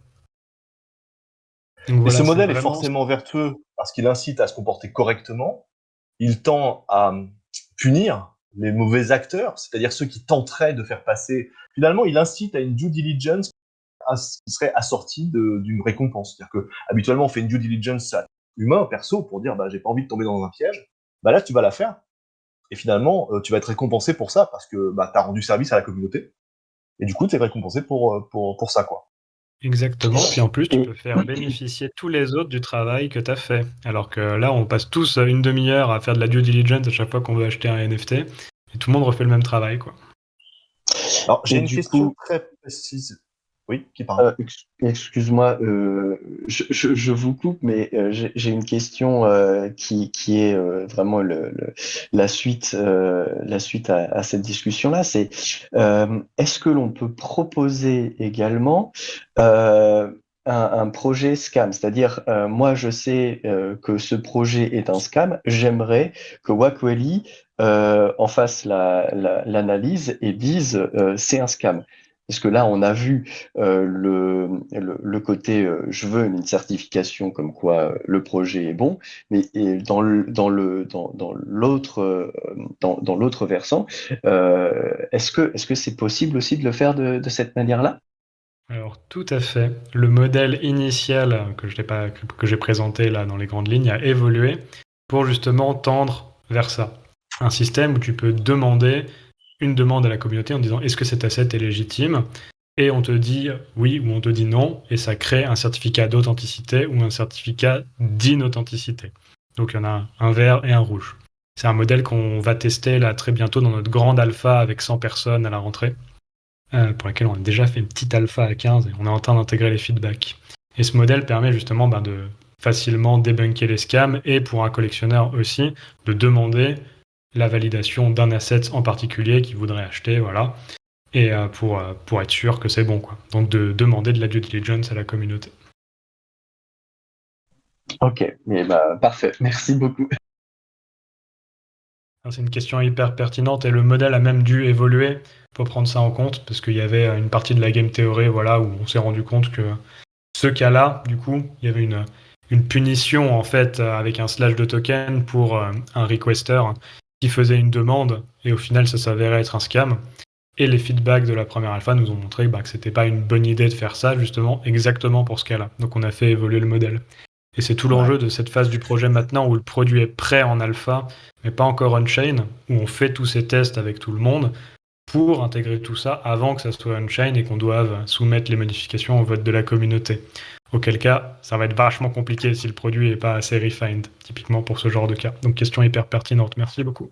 Donc Et voilà, ce c'est modèle est vraiment... forcément vertueux parce qu'il incite à se comporter correctement, il tend à punir les mauvais acteurs, c'est-à-dire ceux qui tenteraient de faire passer... Finalement, il incite à une due diligence qui serait assortie d'une récompense. C'est-à-dire que habituellement, on fait une due diligence humain, perso, pour dire j'ai pas envie de tomber dans un piège. Là, tu vas la faire. Et finalement, tu vas être récompensé pour ça parce que tu as rendu service à la communauté. Et du coup, tu es récompensé pour ça, quoi. Exactement, puis en plus, tu Et peux faire bénéficier tous les autres du travail que tu as fait. Alors que là, on passe tous une demi-heure à faire de la due diligence à chaque fois qu'on veut acheter un NFT, et tout le monde refait le même travail, quoi. Alors, j'ai et une du question coup, très précise. Oui, qui parle? excuse-moi, je vous coupe, mais j'ai une question qui est vraiment la suite à cette discussion-là. C'est est-ce que l'on peut proposer également un projet scam? C'est-à-dire, moi, je sais que ce projet est un scam. J'aimerais que Wakweli en fasse l'analyse et dise c'est un scam. Parce que là, on a vu le côté je veux une certification comme quoi le projet est bon, mais dans l'autre versant, est-ce que c'est possible aussi de le faire de cette manière-là? Alors, tout à fait. Le modèle initial que j'ai présenté là dans les grandes lignes a évolué pour justement tendre vers ça. Un système où tu peux demander une demande à la communauté en disant est-ce que cet asset est légitime? Et on te dit oui ou on te dit non, et ça crée un certificat d'authenticité ou un certificat d'inauthenticité. Donc il y en a un vert et un rouge. C'est un modèle qu'on va tester là très bientôt dans notre grande alpha avec 100 personnes à la rentrée, pour laquelle on a déjà fait une petite alpha à 15 et on est en train d'intégrer les feedbacks. Et ce modèle permet justement de facilement débunker les scams et pour un collectionneur aussi de demander la validation d'un asset en particulier qu'il voudrait acheter, voilà, et pour être sûr que c'est bon, quoi. Donc de demander de la due diligence à la communauté. Ok, mais parfait, merci beaucoup. Alors, c'est une question hyper pertinente et le modèle a même dû évoluer pour prendre ça en compte parce qu'il y avait une partie de la game theory, voilà, où on s'est rendu compte que ce cas-là, du coup, il y avait une punition en fait avec un slash de token pour un requester qui faisait une demande et au final ça s'avérait être un scam. Et les feedbacks de la première alpha nous ont montré que c'était pas une bonne idée de faire ça justement exactement pour ce cas-là. Donc on a fait évoluer le modèle. Et c'est tout l'enjeu de cette phase du projet maintenant où le produit est prêt en alpha, mais pas encore on-chain, où on fait tous ces tests avec tout le monde pour intégrer tout ça avant que ça soit on-chain et qu'on doive soumettre les modifications au vote de la communauté. Auquel cas, ça va être vachement compliqué si le produit n'est pas assez refined, typiquement pour ce genre de cas. Donc question hyper pertinente, merci beaucoup.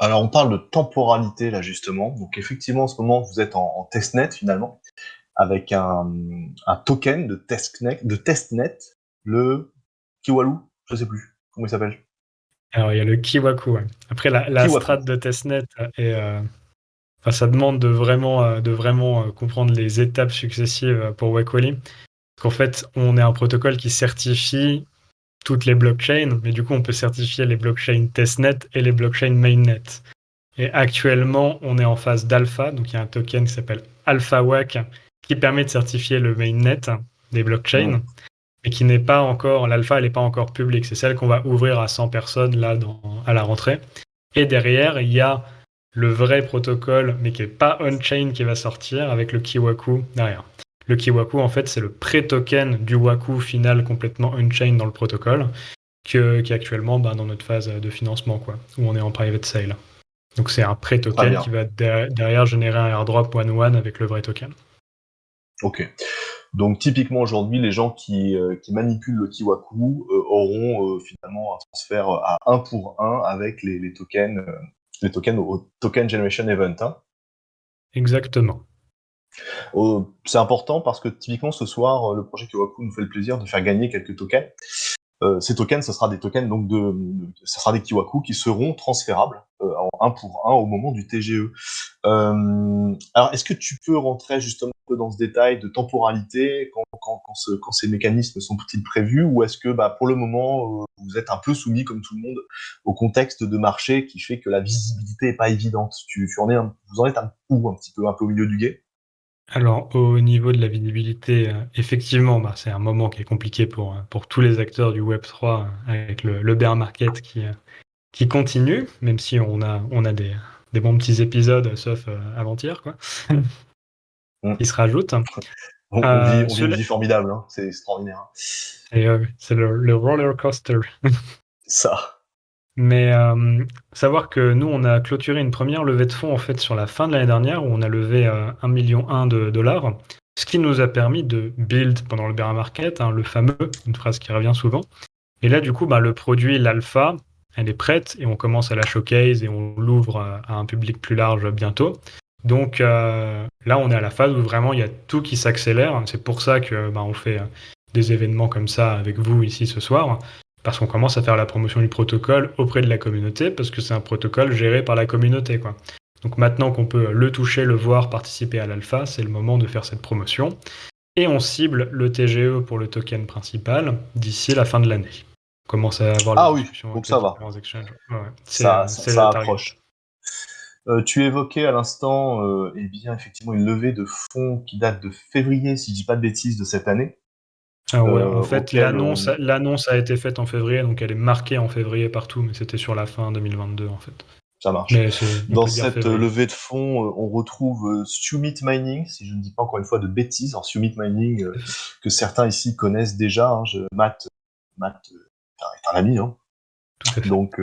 Alors, on parle de temporalité, là, justement. Donc, effectivement, en ce moment, vous êtes en testnet, finalement, avec un token de testnet, le Kiwalu, je sais plus comment il s'appelle. Alors, il y a le Kiwaku. Ouais. Après, la Kiwaku. strat de testnet est... ça demande de vraiment comprendre les étapes successives pour Wakwali. Parce qu'en fait, on est un protocole qui certifie toutes les blockchains, mais du coup, on peut certifier les blockchains testnet et les blockchains mainnet. Et actuellement, on est en phase d'alpha, donc il y a un token qui s'appelle AlphaWack qui permet de certifier le mainnet des blockchains, mais qui n'est pas encore, l'alpha, elle n'est pas encore publique. C'est celle qu'on va ouvrir à 100 personnes là à la rentrée. Et derrière, il y a le vrai protocole, mais qui n'est pas on-chain, qui va sortir avec le Kiwaku derrière. Le Kiwaku, en fait, c'est le pré-token du Waku final complètement on-chain dans le protocole, qui est actuellement dans notre phase de financement, quoi, où on est en private sale. Donc c'est un pré-token qui va derrière générer un airdrop one-one avec le vrai token. Ok. Donc typiquement aujourd'hui, les gens qui manipulent le Kiwaku auront finalement un transfert à 1 pour 1 avec les tokens au Token Generation Event. Hein. Exactement. C'est important parce que typiquement ce soir, le projet Kiwaku nous fait le plaisir de faire gagner quelques tokens. Ces tokens, ce sera des tokens donc ce sera des Kiwaku qui seront transférables en 1 pour 1 au moment du TGE. Alors, est-ce que tu peux rentrer justement un peu dans ce détail de temporalité quand ces mécanismes sont-ils prévus, ou est-ce que pour le moment vous êtes un peu soumis comme tout le monde au contexte de marché qui fait que la visibilité est pas évidente? Vous en êtes un peu au milieu du gué? Alors, au niveau de la visibilité, effectivement, c'est un moment qui est compliqué pour tous les acteurs du Web3, avec le bear market qui continue, même si on a des bons petits épisodes, sauf avant-hier, quoi, Mm. qui se rajoutent. On vit une Cela, vie formidable, hein, c'est extraordinaire. Hein. c'est le roller coaster. Ça. Mais savoir que nous, on a clôturé une première levée de fonds en fait sur la fin de l'année dernière, où on a levé 1,1 million de dollars, ce qui nous a permis de build pendant le bear market, hein, le fameux, une phrase qui revient souvent. Et là, du coup, le produit, l'alpha, elle est prête et on commence à la showcase et on l'ouvre à un public plus large bientôt. Donc là, on est à la phase où vraiment il y a tout qui s'accélère. C'est pour ça que on fait des événements comme ça avec vous ici ce soir, parce qu'on commence à faire la promotion du protocole auprès de la communauté, parce que c'est un protocole géré par la communauté, quoi. Donc maintenant qu'on peut le toucher, le voir, participer à l'alpha, c'est le moment de faire cette promotion. Et on cible le TGE pour le token principal d'ici la fin de l'année. On commence à avoir les Ah oui, discussions donc avec les ça va. différents exchanges. Ouais, Ça, c'est ça le target. approche. Tu évoquais à l'instant, effectivement, une levée de fonds qui date de février, si je dis pas de bêtises, de cette année. Ah ouais, en fait, Auquel l'annonce a été faite en février, donc elle est marquée en février partout, mais c'était sur la fin 2022 en fait. ça marche. Mais on Dans peut dire cette février. levée de fonds, on retrouve Summit Mining, si je ne dis pas encore une fois de bêtises. Alors Summit Mining, que certains ici connaissent déjà. Hein, Matt est un ami, hein. Tout à fait. Donc,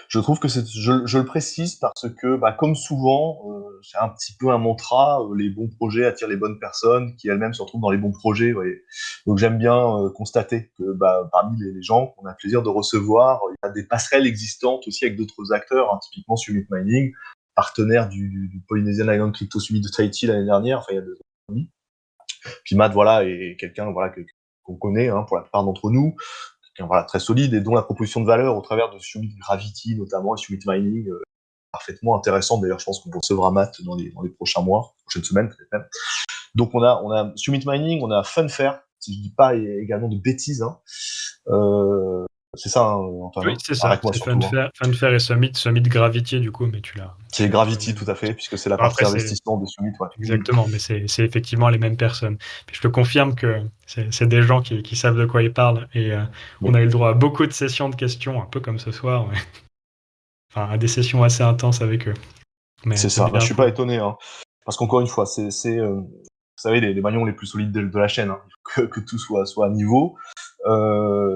je trouve que je le précise parce que, comme souvent, c'est un petit peu un mantra, les bons projets attirent les bonnes personnes qui elles-mêmes se retrouvent dans les bons projets, vous voyez. Donc j'aime bien constater que parmi les gens qu'on a le plaisir de recevoir, il y a des passerelles existantes aussi avec d'autres acteurs, hein, typiquement Summit Mining, partenaire du Polynesian Island Crypto Summit de Tahiti l'année dernière, enfin il y a 2 ans et demi. Puis Matt, voilà, est quelqu'un qu'on connaît hein, pour la plupart d'entre nous, voilà, très solide et dont la proposition de valeur au travers de Summit Gravity notamment et Summit Mining parfaitement intéressante. D'ailleurs, je pense qu'on recevra Matt dans les prochains mois, prochaines semaines peut-être même. Donc on a Summit Mining, on a Funfair, si je dis pas également de bêtises. Hein. C'est ça, hein, Antoine. Oui, Hein. c'est ça. Arrête-moi C'est surtout. Hein. Funfair et Summit Gravity du coup, mais tu l'as. C'est Gravity tout à fait, puisque c'est la Après, partie c'est investissement de Summit. Ouais. exactement, mais c'est effectivement les mêmes personnes. Puis je te confirme que c'est des gens qui savent de quoi ils parlent et on a eu le droit à beaucoup de sessions de questions, un peu comme ce soir, ouais. Enfin, à des sessions assez intenses avec eux. Mais C'est c'est ça. bien Je suis cool. pas étonné, hein, parce qu'encore une fois, vous savez les maillons les plus solides de la chaîne. Hein. Il faut que tout soit à niveau.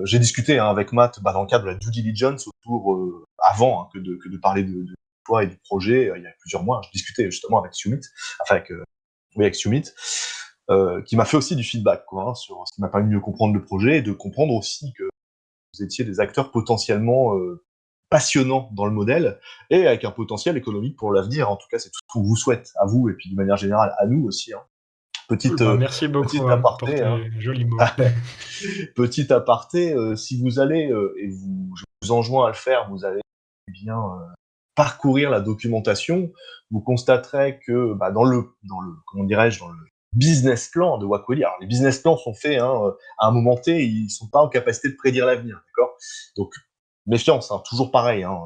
J'ai discuté hein, avec Matt dans le cadre de la due diligence autour avant hein, que de parler de toi et du projet. Il y a plusieurs mois, je discutais justement avec Summit, enfin avec Summit, qui m'a fait aussi du feedback quoi, hein, sur ce qui m'a permis de mieux comprendre le projet et de comprendre aussi que vous étiez des acteurs potentiellement passionnants dans le modèle et avec un potentiel économique pour l'avenir. En tout cas, c'est tout ce qu'on vous souhaite à vous et puis de manière générale à nous aussi. Hein. Cool, merci beaucoup Petite pour aparté. Hein. tes jolis mots. Petit aparté, si vous allez, je vous enjoins à le faire, vous allez bien parcourir la documentation, vous constaterez que comment dirais-je, dans le business plan de Wakweli, alors les business plans sont faits hein, à un moment T, ils sont pas en capacité de prédire l'avenir, d'accord. Donc méfiance, hein, toujours pareil, hein,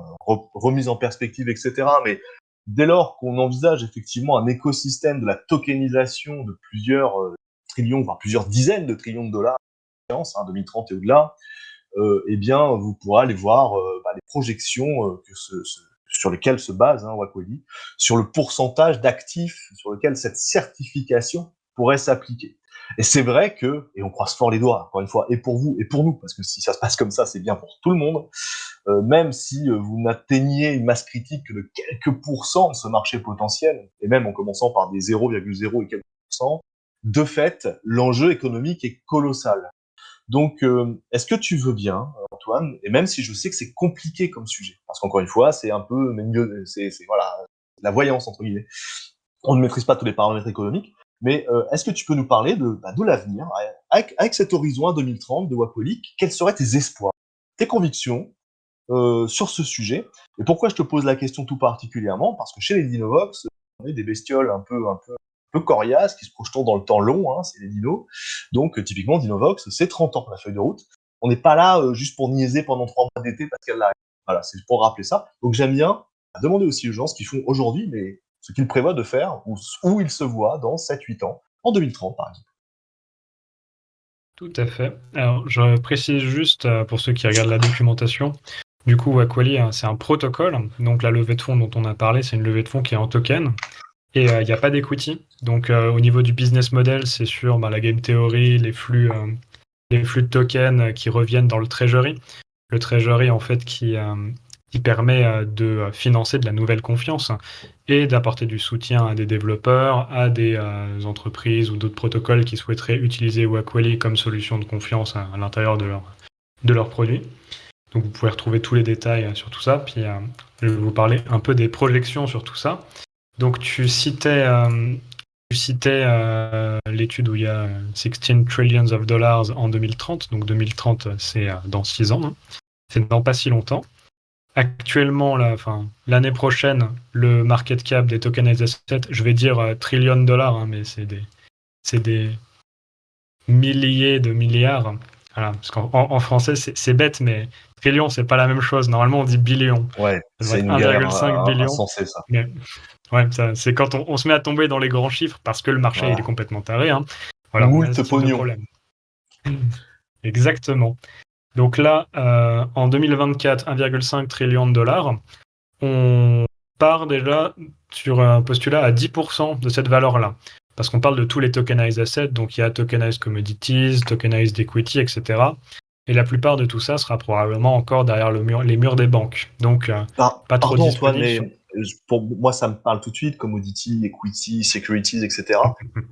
remise en perspective, etc. Mais dès lors qu'on envisage effectivement un écosystème de la tokenisation de plusieurs trillions, voire plusieurs dizaines de trillions de dollars, 2030 et au-delà, eh bien, vous pourrez aller voir les projections sur lesquelles se base Wakweli, sur le pourcentage d'actifs sur lequel cette certification pourrait s'appliquer. Et c'est vrai que, et on croise fort les doigts, encore une fois, et pour vous et pour nous, parce que si ça se passe comme ça, c'est bien pour tout le monde, même si vous n'atteignez une masse critique que de quelques pourcents de ce marché potentiel, et même en commençant par des 0,0 et quelques pourcents, de fait, l'enjeu économique est colossal. Donc, est-ce que tu veux bien, Antoine, et même si je sais que c'est compliqué comme sujet, parce qu'encore une fois, c'est un peu, c'est voilà, la voyance entre guillemets. On ne maîtrise pas tous les paramètres économiques, mais est-ce que tu peux nous parler de l'avenir, avec cet horizon à 2030 de Wapoly, quels seraient tes espoirs, tes convictions sur ce sujet? Et pourquoi je te pose la question tout particulièrement? Parce que chez les Dinovox, on est des bestioles un peu coriaces, qui se projettent dans le temps long, hein, c'est les dinos. Donc, typiquement, Dinovox, c'est 30 ans pour la feuille de route. On n'est pas là juste pour niaiser pendant 3 mois d'été parce qu'elle l'arrive. Voilà, c'est pour rappeler ça. Donc, j'aime bien demander aussi aux gens ce qu'ils font aujourd'hui, mais ce qu'ils prévoient de faire, où ils se voient dans 7-8 ans, en 2030 par exemple. Tout à fait. Alors, je précise juste pour ceux qui regardent la documentation, du coup, Wakwali, c'est un protocole. Donc, la levée de fonds dont on a parlé, c'est une levée de fonds qui est en token. Et il n'y a pas d'equity. Donc, au niveau du business model, c'est sur la game theory, les flux de tokens qui reviennent dans le treasury. Le treasury, en fait, qui permet de financer de la nouvelle confiance et d'apporter du soutien à des développeurs, à des entreprises ou d'autres protocoles qui souhaiteraient utiliser Wakwali comme solution de confiance à l'intérieur de leurs produits. Donc vous pouvez retrouver tous les détails sur tout ça. Puis je vais vous parler un peu des projections sur tout ça. Donc tu citais l'étude où il y a 16 trillions of dollars en 2030. Donc 2030, c'est dans 6 ans. Hein. C'est dans pas si longtemps. Actuellement, l'année prochaine, le market cap des tokenized assets, je vais dire trillion de dollars, hein, mais c'est des milliers de milliards. Voilà, parce qu'en français, c'est bête, mais trillion, c'est pas la même chose. Normalement, on dit billion. Ouais, Ça c'est devrait être une galère 1,5 billion. insensée, ça. Mais, ouais, c'est quand on se met à tomber dans les grands chiffres parce que le marché Voilà. il est complètement taré. Hein. Voilà, on a ce Moult type de pognon. problème. Exactement. Donc là, en 2024, 1,5 trillion de dollars. On part déjà sur un postulat à 10% de cette valeur-là. Parce qu'on parle de tous les tokenized assets, donc il y a tokenized commodities, tokenized equity, etc. Et la plupart de tout ça sera probablement encore derrière les murs des banques. Donc, pas trop Pardon Antoine, disponible. mais pour moi ça me parle tout de suite, commodity, equity, securities, etc.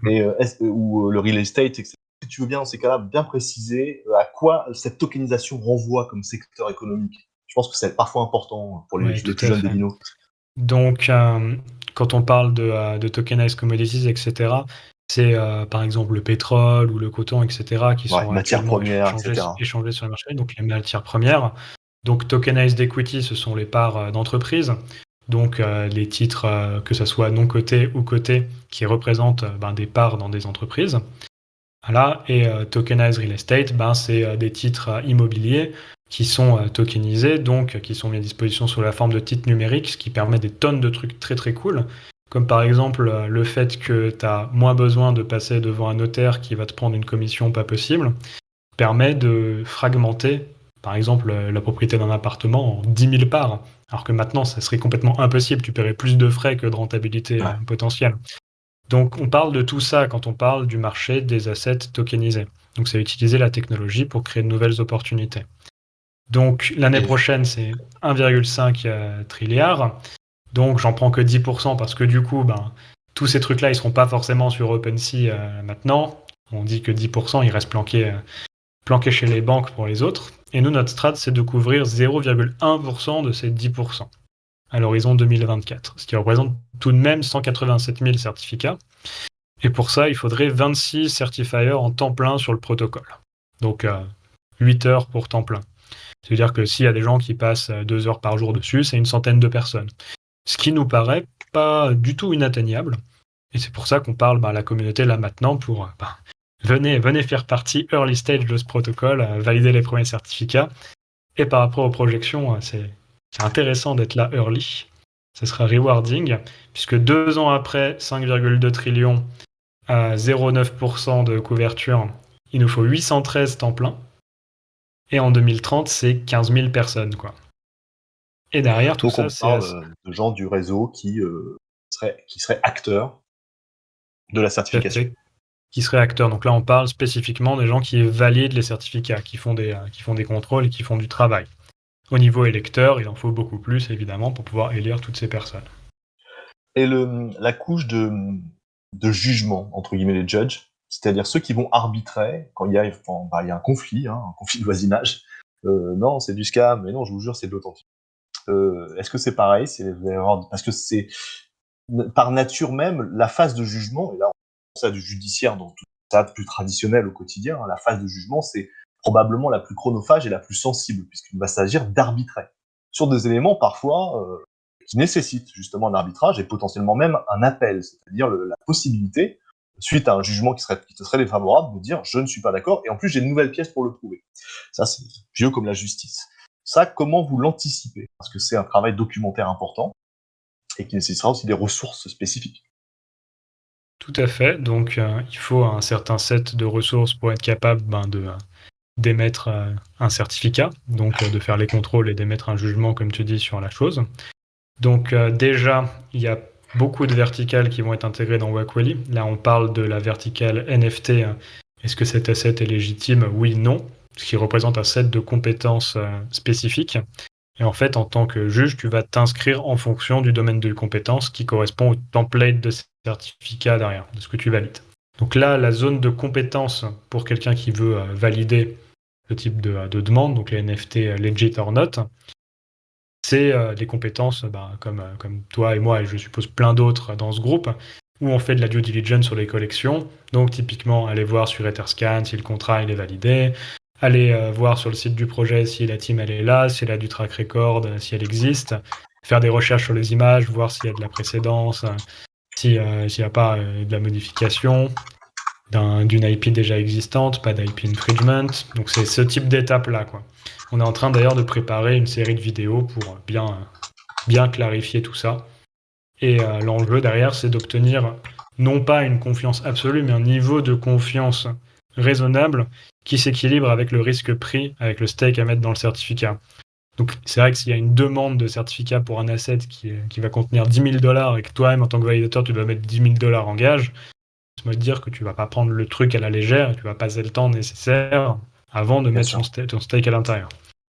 Et, ou le real estate, etc. Si tu veux bien dans ces cas-là, bien préciser à quoi cette tokenisation renvoie comme secteur économique. Je pense que c'est parfois important pour les Ouais, tout plus à jeunes des fait. dinos. Donc, quand on parle de tokenized commodities, etc., c'est par exemple le pétrole ou le coton, etc., qui Ouais, sont matières actuellement premières, etc. échangés sur le marché, donc les matières premières. Donc, tokenized equity, ce sont les parts d'entreprise, donc les titres, que ce soit non cotés ou cotés, qui représentent des parts dans des entreprises. Voilà. Et tokenized real estate, c'est des titres immobiliers qui sont tokenisés, donc qui sont mis à disposition sous la forme de titres numériques, ce qui permet des tonnes de trucs très très cool, comme par exemple le fait que tu as moins besoin de passer devant un notaire qui va te prendre une commission pas possible, permet de fragmenter, par exemple, la propriété d'un appartement en 10 000 parts, alors que maintenant, ça serait complètement impossible, tu paierais plus de frais que de rentabilité potentielle. Donc on parle de tout ça quand on parle du marché des assets tokenisés. Donc c'est utiliser la technologie pour créer de nouvelles opportunités. Donc l'année prochaine, c'est 1,5 trilliard. Donc j'en prends que 10% parce que du coup, tous ces trucs-là, ils seront pas forcément sur OpenSea maintenant. On dit que 10%, ils restent planqués chez les banques pour les autres. Et nous, notre strat, c'est de couvrir 0,1% de ces 10% à l'horizon 2024, ce qui représente tout de même 187 000 certificats. Et pour ça, il faudrait 26 certifiers en temps plein sur le protocole. Donc 8 heures pour temps plein. C'est-à-dire que s'il y a des gens qui passent 2 heures par jour dessus, c'est une centaine de personnes. Ce qui nous paraît pas du tout inatteignable. Et c'est pour ça qu'on parle à la communauté là maintenant pour venez faire partie early stage de ce protocole, valider les premiers certificats. Et par rapport aux projections, c'est intéressant d'être là early. Ce sera rewarding, puisque 2 ans après 5,2 trillions à 0,9% de couverture, il nous faut 813 temps plein. Et en 2030, c'est 15 000 personnes, quoi. Et derrière, tout Donc ça, on parle de gens du réseau qui seraient acteurs de la certification. Qui seraient acteurs. Donc là, on parle spécifiquement des gens qui valident les certificats, qui font des contrôles et qui font du travail. Au niveau électeur, il en faut beaucoup plus, évidemment, pour pouvoir élire toutes ces personnes. Et la couche de jugement, entre guillemets, les judges, c'est-à-dire ceux qui vont arbitrer quand il y a un conflit, un conflit de voisinage. Non, c'est du scam, mais non, je vous jure, c'est de l'authentique. Est-ce que c'est pareil? Parce que c'est par nature même la phase de jugement, et là on pense ça du judiciaire dans tout ça de plus traditionnel au quotidien, la phase de jugement c'est probablement la plus chronophage et la plus sensible, puisqu'il va s'agir d'arbitrer sur des éléments parfois qui nécessitent justement un arbitrage et potentiellement même un appel, c'est-à-dire la possibilité, suite à un jugement qui te serait défavorable, de dire je ne suis pas d'accord, et en plus j'ai une nouvelle pièce pour le prouver. Ça c'est vieux comme la justice. Ça, comment vous l'anticipez? Parce que c'est un travail documentaire important et qui nécessitera aussi des ressources spécifiques. Tout à fait. Donc, il faut un certain set de ressources pour être capable d'émettre un certificat, donc de faire les contrôles et d'émettre un jugement, comme tu dis, sur la chose. Donc, déjà, il y a beaucoup de verticales qui vont être intégrées dans Wackwally. Là, on parle de la verticale NFT. Est-ce que cet asset est légitime? Oui, non. Ce qui représente un set de compétences spécifiques. Et en fait, en tant que juge, tu vas t'inscrire en fonction du domaine de compétences qui correspond au template de certificat derrière, de ce que tu valides. Donc là, la zone de compétences pour quelqu'un qui veut valider ce type de demande, donc les NFT legit or not, c'est les compétences comme toi et moi, et je suppose plein d'autres dans ce groupe, où on fait de la due diligence sur les collections. Donc typiquement, aller voir sur Etherscan si le contrat il est validé, aller voir sur le site du projet si la team elle est là, si elle a du track record, si elle existe, faire des recherches sur les images, voir s'il y a de la précédence, s'il n'y a pas de la modification d'une IP déjà existante, pas d'IP infringement. Donc c'est ce type d'étape-là, quoi. On est en train d'ailleurs de préparer une série de vidéos pour bien clarifier tout ça. Et l'enjeu derrière, c'est d'obtenir non pas une confiance absolue, mais un niveau de confiance raisonnable qui s'équilibre avec le risque pris, avec le stake à mettre dans le certificat. Donc c'est vrai que s'il y a une demande de certificat pour un asset qui va contenir 10 000 $ et que toi-même en tant que validateur tu dois mettre 10 000 $ en gage, laisse-moi te dire que tu vas pas prendre le truc à la légère et tu vas passer le temps nécessaire avant de Bien mettre sûr. ton stake à l'intérieur.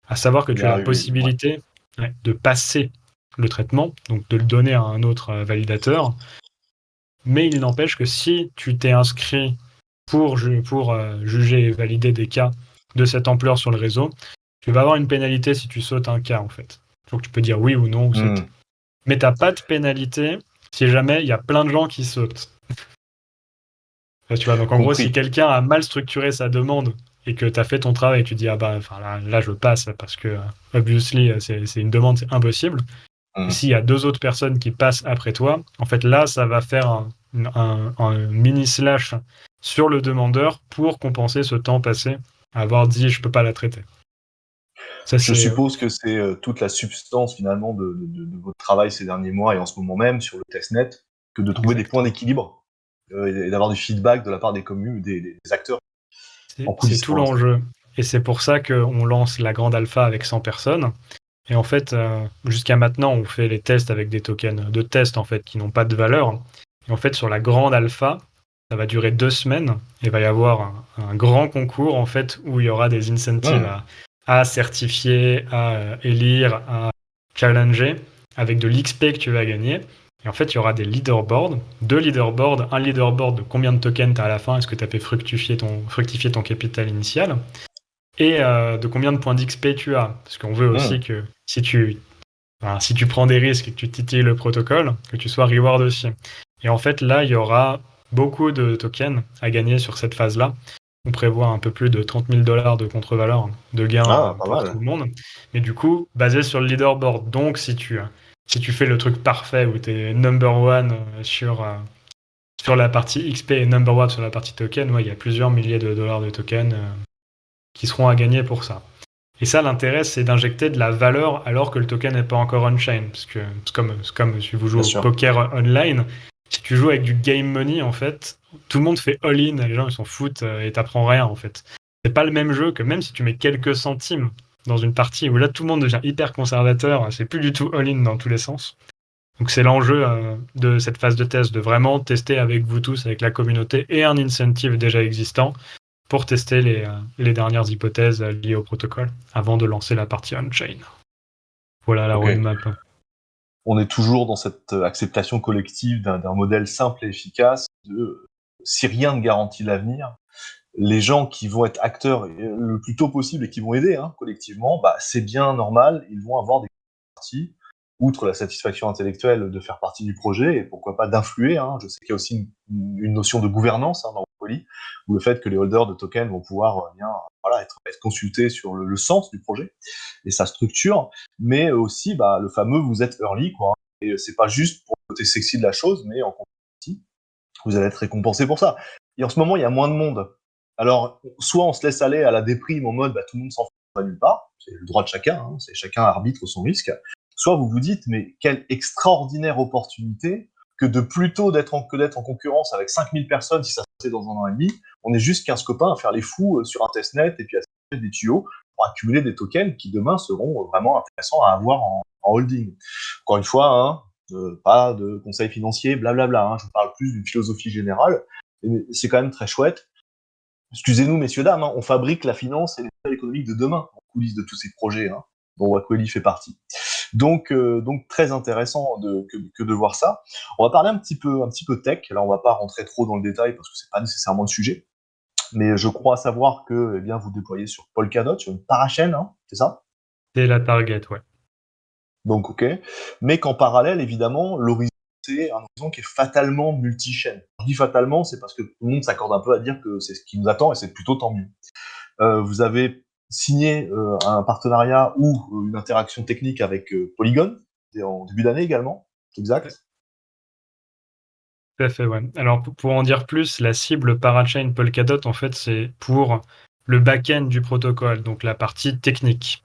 À savoir que tu as la possibilité de passer le traitement, donc de le donner à un autre validateur, mais il n'empêche que si tu t'es inscrit pour juger et valider des cas de cette ampleur sur le réseau, tu vas avoir une pénalité si tu sautes un cas, en fait. Donc tu peux dire oui ou non, ou saute. Mais tu n'as pas de pénalité si jamais il y a plein de gens qui sautent. Tu vois, donc en gros, si quelqu'un a mal structuré sa demande et que tu as fait ton travail et tu dis, ah bah, là, je passe parce que, obviously, c'est une demande, c'est impossible. Et s'il y a 2 autres personnes qui passent après toi, en fait, là, ça va faire un mini slash sur le demandeur pour compenser ce temps passé à avoir dit je peux pas la traiter. Ça, je suppose que c'est toute la substance finalement de votre travail ces derniers mois et en ce moment même sur le testnet, que de trouver des points d'équilibre et d'avoir du feedback de la part des communes, des acteurs. C'est tout l'enjeu. Et c'est pour ça qu'on lance la grande alpha avec 100 personnes. Et en fait, jusqu'à maintenant, on fait les tests avec des tokens de test en fait qui n'ont pas de valeur. Et en fait, sur la grande alpha, ça va durer 2 semaines. Et il va y avoir un grand concours en fait où il y aura des incentives à certifier, à élire, à challenger avec de l'XP que tu vas gagner. Et en fait, il y aura des leaderboards, 2 leaderboards, un leaderboard de combien de tokens tu as à la fin, est-ce que tu as fait fructifier ton capital initial, et de combien de points d'XP tu as. Parce qu'on veut aussi que si tu prends des risques et que tu titilles le protocole, que tu sois reward aussi. Et en fait, là, il y aura beaucoup de tokens à gagner sur cette phase-là. On prévoit un peu plus de 30 000 $ de contre-valeur de gains pour tout le monde. Mais du coup, basé sur le leaderboard. Donc, si tu fais le truc parfait où tu es number one sur la partie XP et number one sur la partie token, il y a plusieurs milliers de dollars de tokens qui seront à gagner pour ça. Et ça, l'intérêt, c'est d'injecter de la valeur alors que le token n'est pas encore on-chain. Parce que c'est comme si vous jouez au poker online, si tu joues avec du game money, en fait, tout le monde fait all-in, les gens ils s'en foutent et t'apprends rien, en fait. C'est pas le même jeu que même si tu mets quelques centimes dans une partie où là tout le monde devient hyper conservateur, c'est plus du tout all-in dans tous les sens. Donc c'est l'enjeu de cette phase de test, de vraiment tester avec vous tous, avec la communauté et un incentive déjà existant pour tester les dernières hypothèses liées au protocole avant de lancer la partie on-chain. Voilà la roadmap. On est toujours dans cette acceptation collective d'un modèle simple et efficace de si rien ne garantit l'avenir, les gens qui vont être acteurs le plus tôt possible et qui vont aider collectivement, c'est bien normal, ils vont avoir des parties, outre la satisfaction intellectuelle de faire partie du projet, et pourquoi pas d'influer. Je sais qu'il y a aussi une notion de gouvernance dans Wacoli, où le fait que les holders de tokens vont pouvoir être consultés sur le sens du projet et sa structure, mais aussi le fameux vous êtes early, quoi. Et c'est pas juste pour le côté sexy de la chose, mais en contrepartie, vous allez être récompensé pour ça. Et en ce moment, il y a moins de monde. Alors, soit on se laisse aller à la déprime en mode tout le monde s'en fout, pas nulle part, c'est le droit de chacun, c'est chacun arbitre son risque, soit vous vous dites, mais quelle extraordinaire opportunité que de plutôt d'être en concurrence avec 5000 personnes si ça se passait dans un an et demi, on est juste 15 copains à faire les fous sur un testnet et puis à se faire des tuyaux pour accumuler des tokens qui demain seront vraiment intéressants à avoir en holding. Encore une fois, pas de conseils financiers, blablabla, je vous parle plus d'une philosophie générale, et c'est quand même très chouette. Excusez-nous, messieurs, dames, on fabrique la finance et les modèles économiques de demain en coulisses de tous ces projets, dont Wacoli fait partie. Donc très intéressant que de voir ça. On va parler un petit peu tech. Là, on va pas rentrer trop dans le détail parce que c'est pas nécessairement le sujet. Mais je crois savoir que vous déployez sur Polkadot, sur une parachaîne, c'est ça ? C'est la target, ouais. Donc, ok. Mais qu'en parallèle, évidemment, l'horizon, c'est un horizon qui est fatalement multi-chaîne. Je dis fatalement, c'est parce que tout le monde s'accorde un peu à dire que c'est ce qui nous attend et c'est plutôt tant mieux. Vous avez signé un partenariat ou une interaction technique avec Polygon en début d'année également, c'est exact ? Tout à fait, ouais. Alors, pour en dire plus, la cible Parachain Polkadot, en fait, c'est pour le back-end du protocole, donc la partie technique.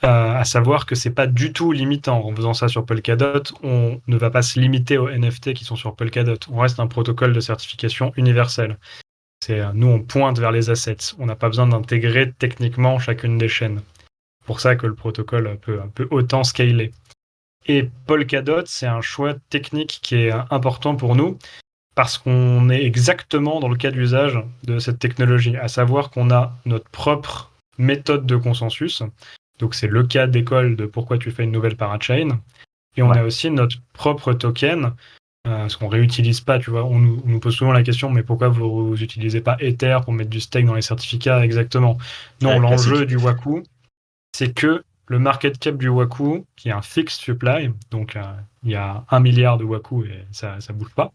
À savoir que c'est pas du tout limitant. En faisant ça sur Polkadot, on ne va pas se limiter aux NFT qui sont sur Polkadot. On reste un protocole de certification universel. Nous, on pointe vers les assets. On n'a pas besoin d'intégrer techniquement chacune des chaînes. C'est pour ça que le protocole peut autant scaler. Et Polkadot, c'est un choix technique qui est important pour nous parce qu'on est exactement dans le cas d'usage de cette technologie, à savoir qu'on a notre propre méthode de consensus. Donc, c'est le cas d'école de pourquoi tu fais une nouvelle parachain. Et on a aussi notre propre token, parce qu'on réutilise pas, tu vois. On nous pose souvent la question, mais pourquoi vous utilisez pas Ether pour mettre du stake dans les certificats exactement ? Non, l'enjeu du Waku, c'est que le market cap du Waku, qui est un fixed supply, donc il y a 1 milliard de Waku et ça bouge pas.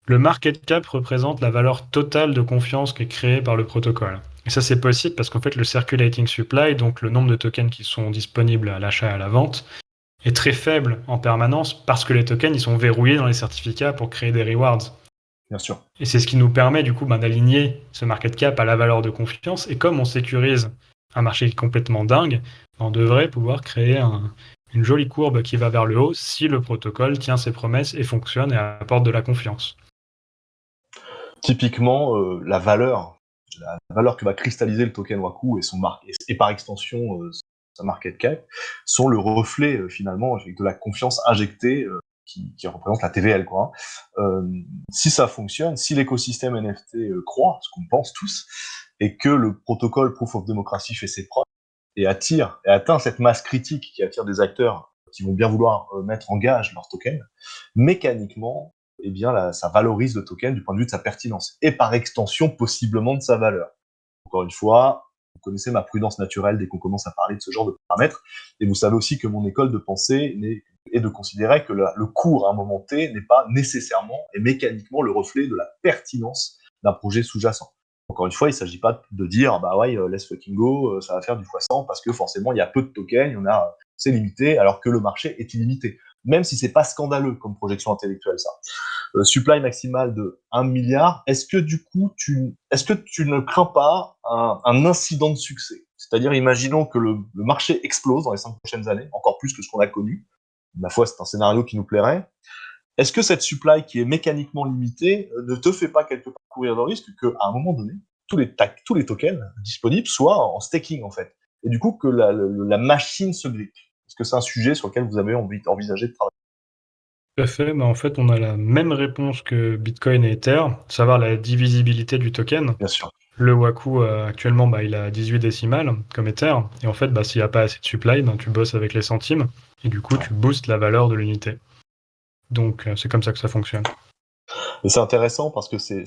Le market cap représente la valeur totale de confiance qui est créée par le protocole. Et ça, c'est possible parce qu'en fait, le circulating supply, donc le nombre de tokens qui sont disponibles à l'achat et à la vente, est très faible en permanence parce que les tokens, ils sont verrouillés dans les certificats pour créer des rewards. Bien sûr. Et c'est ce qui nous permet du coup d'aligner ce market cap à la valeur de confiance. Et comme on sécurise un marché complètement dingue, on devrait pouvoir créer une jolie courbe qui va vers le haut si le protocole tient ses promesses et fonctionne et apporte de la confiance. Typiquement, la valeur que va cristalliser le token Waku et par extension sa market cap sont le reflet finalement de la confiance injectée qui représente la TVL, quoi. Si ça fonctionne, si l'écosystème NFT croît, ce qu'on pense tous, et que le protocole Proof of Democracy fait ses preuves et atteint cette masse critique qui attire des acteurs qui vont bien vouloir mettre en gage leurs tokens, mécaniquement, ça valorise le token du point de vue de sa pertinence et par extension possiblement de sa valeur. Encore une fois, vous connaissez ma prudence naturelle dès qu'on commence à parler de ce genre de paramètres, et vous savez aussi que mon école de pensée est de considérer que le cours à un moment T n'est pas nécessairement et mécaniquement le reflet de la pertinence d'un projet sous-jacent. Encore une fois, il ne s'agit pas de dire let's fucking go, ça va faire du x100 parce que forcément il y a peu de tokens, c'est limité, alors que le marché est illimité. Même si c'est pas scandaleux comme projection intellectuelle, ça. Supply maximal de 1 milliard, est-ce que du coup, tu ne crains pas un incident de succès ? C'est-à-dire, imaginons que le marché explose dans les 5 prochaines années, encore plus que ce qu'on a connu. Ma foi, c'est un scénario qui nous plairait. Est-ce que cette supply qui est mécaniquement limitée ne te fait pas quelque part courir le risque qu'à un moment donné, tous les tokens disponibles soient en staking, en fait, et du coup que la machine se grippe ? Est-ce que c'est un sujet sur lequel vous avez envisagé de travailler ? Tout à fait, mais en fait, on a la même réponse que Bitcoin et Ether, savoir la divisibilité du token. Bien sûr. Le Waku, actuellement, il a 18 décimales, comme Ether, et en fait, s'il n'y a pas assez de supply, tu bosses avec les centimes, et du coup, tu boostes la valeur de l'unité. Donc, c'est comme ça que ça fonctionne. Et c'est intéressant parce que c'est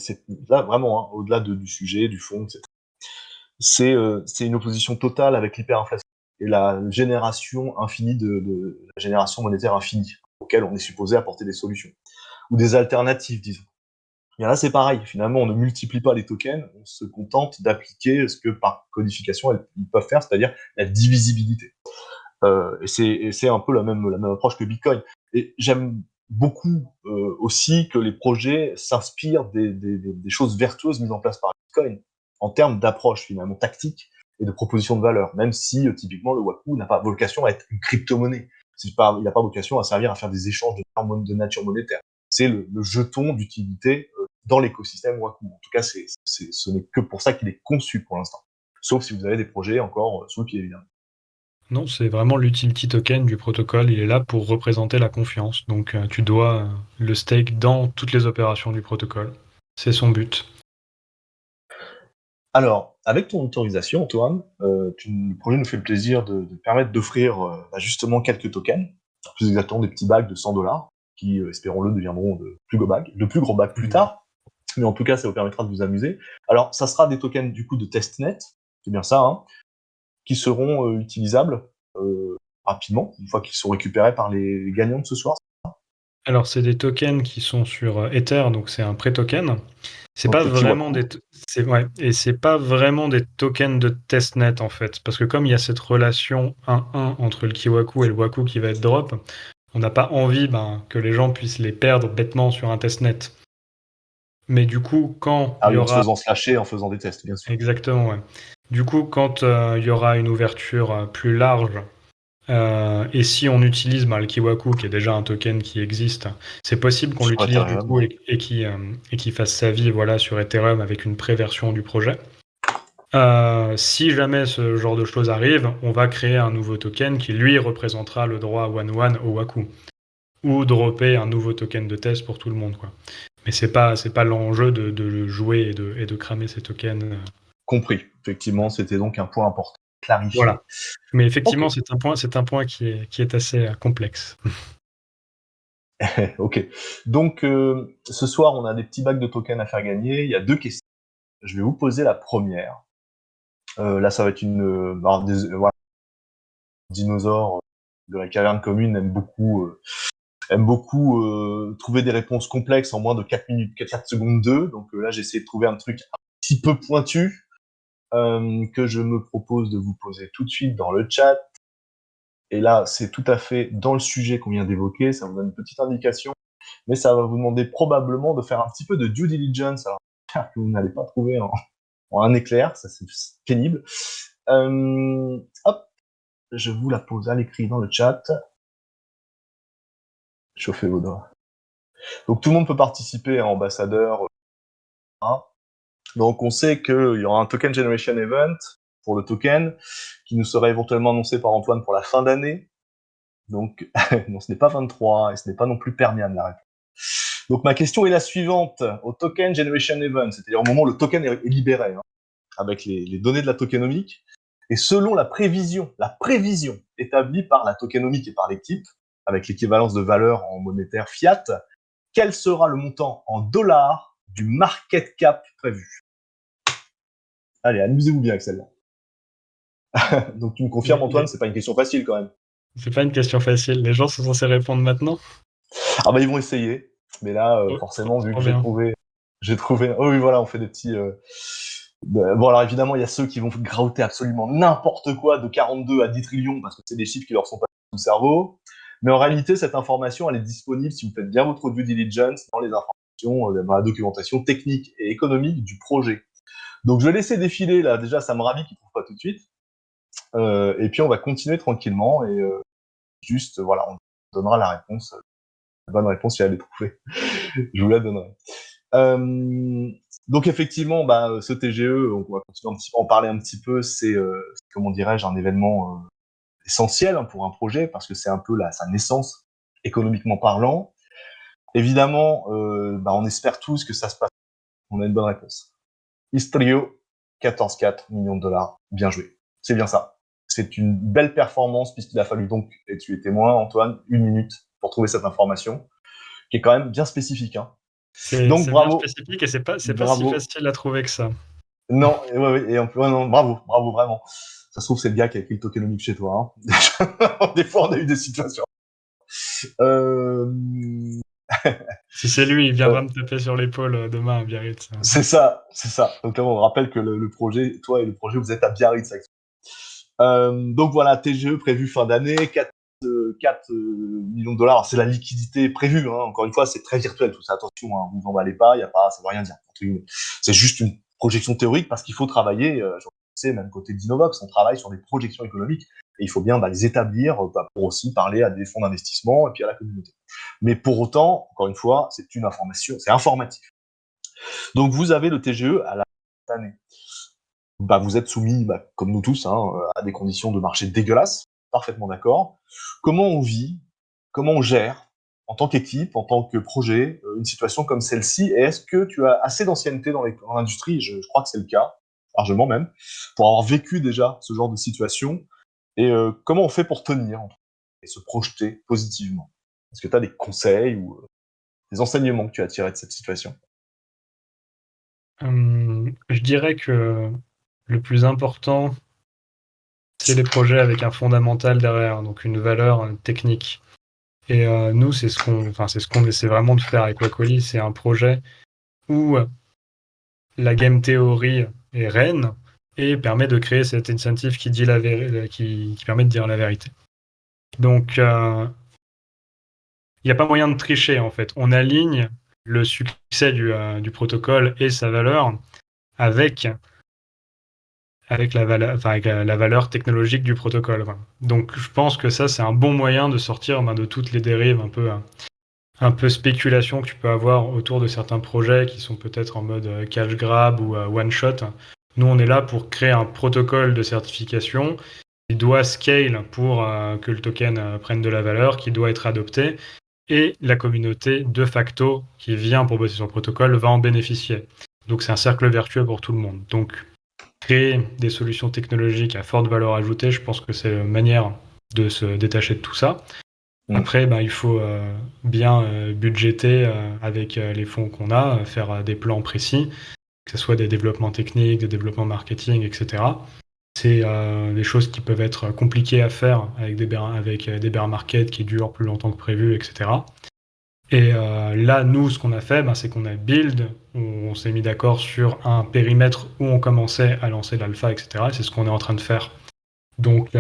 là vraiment, hein, au-delà du sujet, du fond, etc. C'est une opposition totale avec l'hyperinflation et la génération infinie la génération monétaire infinie, auquel on est supposé apporter des solutions ou des alternatives, disons. Et là, c'est pareil. Finalement, on ne multiplie pas les tokens, on se contente d'appliquer ce que par codification ils peuvent faire, c'est-à-dire la divisibilité. Et c'est un peu la même approche que Bitcoin. Et j'aime beaucoup aussi que les projets s'inspirent des choses vertueuses mises en place par Bitcoin en termes d'approche finalement tactique et de proposition de valeur, même si typiquement le Waku n'a pas vocation à être une crypto-monnaie. Il n'a pas vocation à servir à faire des échanges de nature monétaire. C'est le jeton d'utilité dans l'écosystème Waku. En tout cas, ce n'est que pour ça qu'il est conçu pour l'instant. Sauf si vous avez des projets encore sous le pied, évidemment. Non, c'est vraiment l'utility token du protocole. Il est là pour représenter la confiance. Donc, tu dois le stake dans toutes les opérations du protocole. C'est son but. Alors, avec ton autorisation, Antoine, le projet nous fait le plaisir de permettre d'offrir justement quelques tokens, plus exactement des petits bags de 100$, qui, espérons-le, deviendront de plus gros bags plus tard. Mais en tout cas, ça vous permettra de vous amuser. Alors, ça sera des tokens du coup de testnet, c'est bien ça, hein, qui seront utilisables rapidement, une fois qu'ils sont récupérés par les gagnants de ce soir. Alors, c'est des tokens qui sont sur Ether, donc c'est un pré-token. C'est Donc, pas les petits vraiment Waku. et c'est pas vraiment des tokens de testnet en fait, parce que comme il y a cette relation 1-1 entre le Kiwaku et le Waku qui va être drop, on n'a pas envie que les gens puissent les perdre bêtement sur un testnet. Mais du coup, quand Ah il y oui, en se aura faisant slasher, en faisant des tests, bien sûr. exactement, ouais. Du coup, quand il y aura une ouverture plus large, et si on utilise le Kiwaku, qui est déjà un token qui existe, c'est possible qu'on Sur l'utilise du Ethereum, coup ouais. et qui fasse sa vie sur Ethereum avec une pré-version du projet. Si jamais ce genre de choses arrive, on va créer un nouveau token qui lui représentera le droit 1-1 au Waku. Ou dropper un nouveau token de test pour tout le monde, quoi. Mais c'est pas l'enjeu de le jouer et de cramer ces tokens. Compris. Effectivement, c'était donc un point important. Clarifié. Voilà. Mais Ok. effectivement, c'est un point qui est assez complexe. Ok. Donc, ce soir, on a des petits bacs de tokens à faire gagner. Il y a 2 questions. Je vais vous poser la première. Là, ça va être voilà, dinosaures de la caverne commune aiment beaucoup trouver des réponses complexes en moins de 4 minutes, 4 secondes 2. Donc là, j'ai essayé de trouver un truc un petit peu pointu que je me propose de vous poser tout de suite dans le chat. Et là, c'est tout à fait dans le sujet qu'on vient d'évoquer. Ça vous donne une petite indication. Mais ça va vous demander probablement de faire un petit peu de due diligence. Alors, que vous n'allez pas trouver en un éclair, ça c'est pénible. Hop, je vous la pose à l'écrit dans le chat. Chauffez vos doigts. Donc tout le monde peut participer à ambassadeur. Donc on sait qu'il y aura un token generation event pour le token qui nous sera éventuellement annoncé par Antoine pour la fin d'année. Donc non, ce n'est pas 23 et ce n'est pas non plus Permian la réponse. Donc ma question est la suivante. Au token generation event, c'est-à-dire au moment où le token est libéré, hein, avec les données de la tokenomique, et selon la prévision établie par la tokenomique et par l'équipe, avec l'équivalence de valeur en monétaire fiat, quel sera le montant en dollars du market cap prévu? Allez, amusez-vous bien avec celle-là. Donc tu me confirmes, Antoine, c'est pas une question facile quand même. C'est pas une question facile. Les gens sont censés répondre maintenant. Ah bah ils vont essayer, mais là Oh, forcément vu que trop bien. j'ai trouvé. Oh oui voilà, on fait des petits. Bon alors évidemment il y a ceux qui vont grouter absolument n'importe quoi de 42 à 10 trillions parce que c'est des chiffres qui leur sont pas sous le cerveau. Mais en réalité cette information elle est disponible si vous faites bien votre due diligence dans les informations, dans la documentation technique et économique du projet. Donc je vais laisser défiler là. Déjà ça me ravit qu'ils trouvent pas tout de suite. Et puis on va continuer tranquillement et juste voilà on donnera la réponse. La bonne réponse si elle est trouvée. Je vous la donnerai. Donc effectivement, ce TGE, on va continuer à en parler un petit peu. C'est comment dirais-je un événement essentiel pour un projet parce que c'est un peu sa naissance économiquement parlant. Évidemment, on espère tous que ça se passe. On a une bonne réponse. Istrio, 14,4 millions de dollars. Bien joué. C'est bien ça. C'est une belle performance puisqu'il a fallu donc, et tu es témoin, Antoine, 1 minute pour trouver cette information qui est quand même bien spécifique. Hein. C'est Donc bien bravo, spécifique et c'est pas si bravo. facile à trouver que ça. Non, et ouais, ouais, et non, bravo, bravo vraiment. Ça se trouve, c'est le gars qui a écrit le tokenomics chez toi. Hein. Des fois, on a eu des situations. Euh, Si c'est lui, il euh, viendra me taper sur l'épaule demain à Biarritz. c'est ça, c'est ça. Donc là, on rappelle que le projet, toi et le projet, vous êtes à Biarritz. Donc voilà, TGE prévu fin d'année, 4 millions de dollars. Alors, c'est la liquidité prévue. Hein. Encore une fois, c'est très virtuel tout ça. Attention, hein, vous emballez pas, ça veut rien dire. C'est juste une projection théorique parce qu'il faut travailler. Je sais, même côté d'Innovox, on travaille sur des projections économiques et il faut bien les établir pour aussi parler à des fonds d'investissement et puis à la communauté. Mais pour autant, encore une fois, c'est une information, c'est informatif. Donc vous avez le TGE à la fin d'année. Vous êtes soumis, comme nous tous, hein, à des conditions de marché dégueulasses, parfaitement d'accord. Comment on vit, comment on gère, en tant qu'équipe, en tant que projet, une situation comme celle-ci, et est-ce que tu as assez d'ancienneté dans l'industrie, je crois que c'est le cas, largement même, pour avoir vécu déjà ce genre de situation, et comment on fait pour tenir et se projeter positivement? Est-ce que tu as des conseils ou des enseignements que tu as tirés de cette situation? Je dirais que le plus important, c'est les projets avec un fondamental derrière, donc une valeur technique. Et nous, c'est ce qu'on essaie vraiment de faire avec Wacoli. C'est un projet où la game theory est reine et permet de créer cet incentive qui dit qui permet de dire la vérité. Donc, il n'y a pas moyen de tricher en fait. On aligne le succès du protocole et sa valeur avec la valeur technologique du protocole. Voilà. Donc je pense que ça, c'est un bon moyen de sortir de toutes les dérives un peu spéculation que tu peux avoir autour de certains projets qui sont peut-être en mode cash grab ou one shot. Nous, on est là pour créer un protocole de certification qui doit scale pour que le token prenne de la valeur, qui doit être adopté, et la communauté de facto qui vient pour bosser sur le protocole va en bénéficier. Donc c'est un cercle vertueux pour tout le monde. Donc créer des solutions technologiques à forte valeur ajoutée, je pense que c'est une manière de se détacher de tout ça. Après, il faut bien budgéter avec les fonds qu'on a, faire des plans précis, que ce soit des développements techniques, des développements marketing, etc. C'est des choses qui peuvent être compliquées à faire avec des bear markets qui durent plus longtemps que prévu, etc. Et là, nous, ce qu'on a fait, c'est qu'on a build, on s'est mis d'accord sur un périmètre où on commençait à lancer l'alpha, etc. Et c'est ce qu'on est en train de faire. Donc,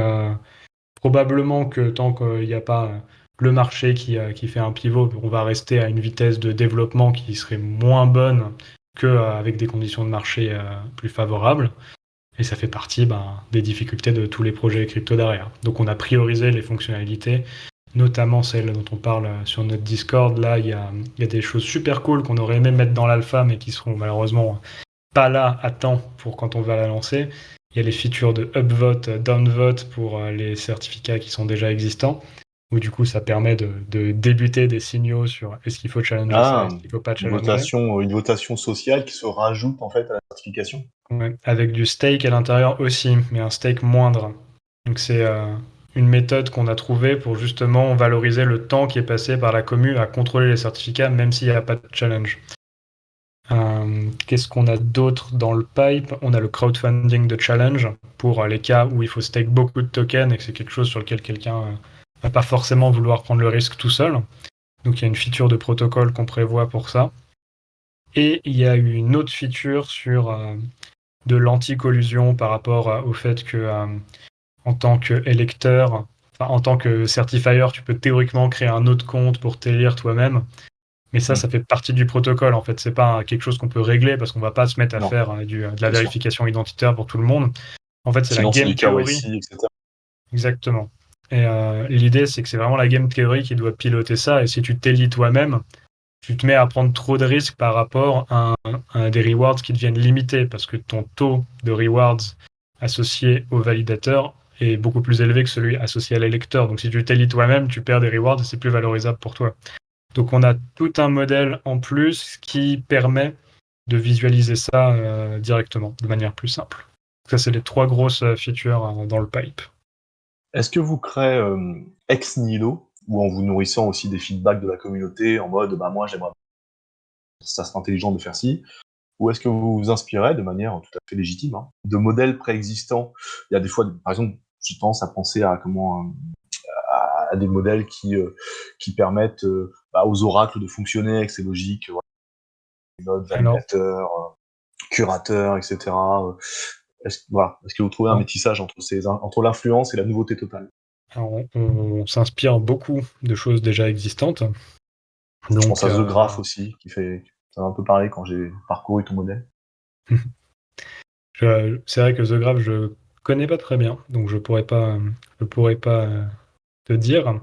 probablement que tant qu'il n'y a pas le marché qui fait un pivot, on va rester à une vitesse de développement qui serait moins bonne qu'avec des conditions de marché plus favorables. Et ça fait partie des difficultés de tous les projets crypto derrière. Donc on a priorisé les fonctionnalités, notamment celles dont on parle sur notre Discord. Là, il y a des choses super cool qu'on aurait aimé mettre dans l'alpha, mais qui seront malheureusement pas là à temps pour quand on va la lancer. Il y a les features de upvote, downvote pour les certificats qui sont déjà existants, où du coup ça permet de débuter des signaux sur est-ce qu'il faut challenger ça, est-ce qu'il ne faut pas challenger. Une votation sociale qui se rajoute en fait à la certification. Ouais, avec du stake à l'intérieur aussi, mais un stake moindre. Donc c'est une méthode qu'on a trouvée pour justement valoriser le temps qui est passé par la commu à contrôler les certificats, même s'il n'y a pas de challenge. Qu'est-ce qu'on a d'autre dans le pipe? On a le crowdfunding de challenge pour les cas où il faut stake beaucoup de tokens et que c'est quelque chose sur lequel quelqu'un va pas forcément vouloir prendre le risque tout seul. Donc il y a une feature de protocole qu'on prévoit pour ça. Et il y a eu une autre feature sur de l'anti-collusion par rapport au fait que en tant qu'électeur, en tant que certifier, tu peux théoriquement créer un autre compte pour t'élire toi-même. Mais ça fait partie du protocole, en fait. C'est pas quelque chose qu'on peut régler parce qu'on va pas se mettre à Non, faire de la bien sûr. vérification identitaire pour tout le monde. En fait, c'est la Sinon, c'est du game theory. KYC, etc. Exactement. Et l'idée, c'est que c'est vraiment la game theory qui doit piloter ça. Et si tu t'élis toi-même, tu te mets à prendre trop de risques par rapport à des rewards qui deviennent limités parce que ton taux de rewards associé au validateur est beaucoup plus élevé que celui associé à l'électeur. Donc si tu t'élis toi-même, tu perds des rewards et c'est plus valorisable pour toi. Donc on a tout un modèle en plus qui permet de visualiser ça directement, de manière plus simple. Ça, c'est les 3 grosses features dans le pipe. Est-ce que vous créez ex nihilo ou en vous nourrissant aussi des feedbacks de la communauté en mode moi j'aimerais ça serait intelligent de faire ci, ou est-ce que vous vous inspirez de manière tout à fait légitime de modèles préexistants? Il y a des fois, par exemple, je pense à penser à à des modèles qui permettent aux oracles de fonctionner avec ces logiques, nodes, Alors, validateurs, curateurs, etc. Est-ce que vous trouvez un Non. métissage entre l'influence et la nouveauté totale? alors, on s'inspire beaucoup de choses déjà existantes. Je Donc, pense à The Graph aussi, ça m'a un peu parlé quand j'ai parcouru ton modèle. c'est vrai que The Graph, je connais pas très bien, donc je pourrais pas te dire.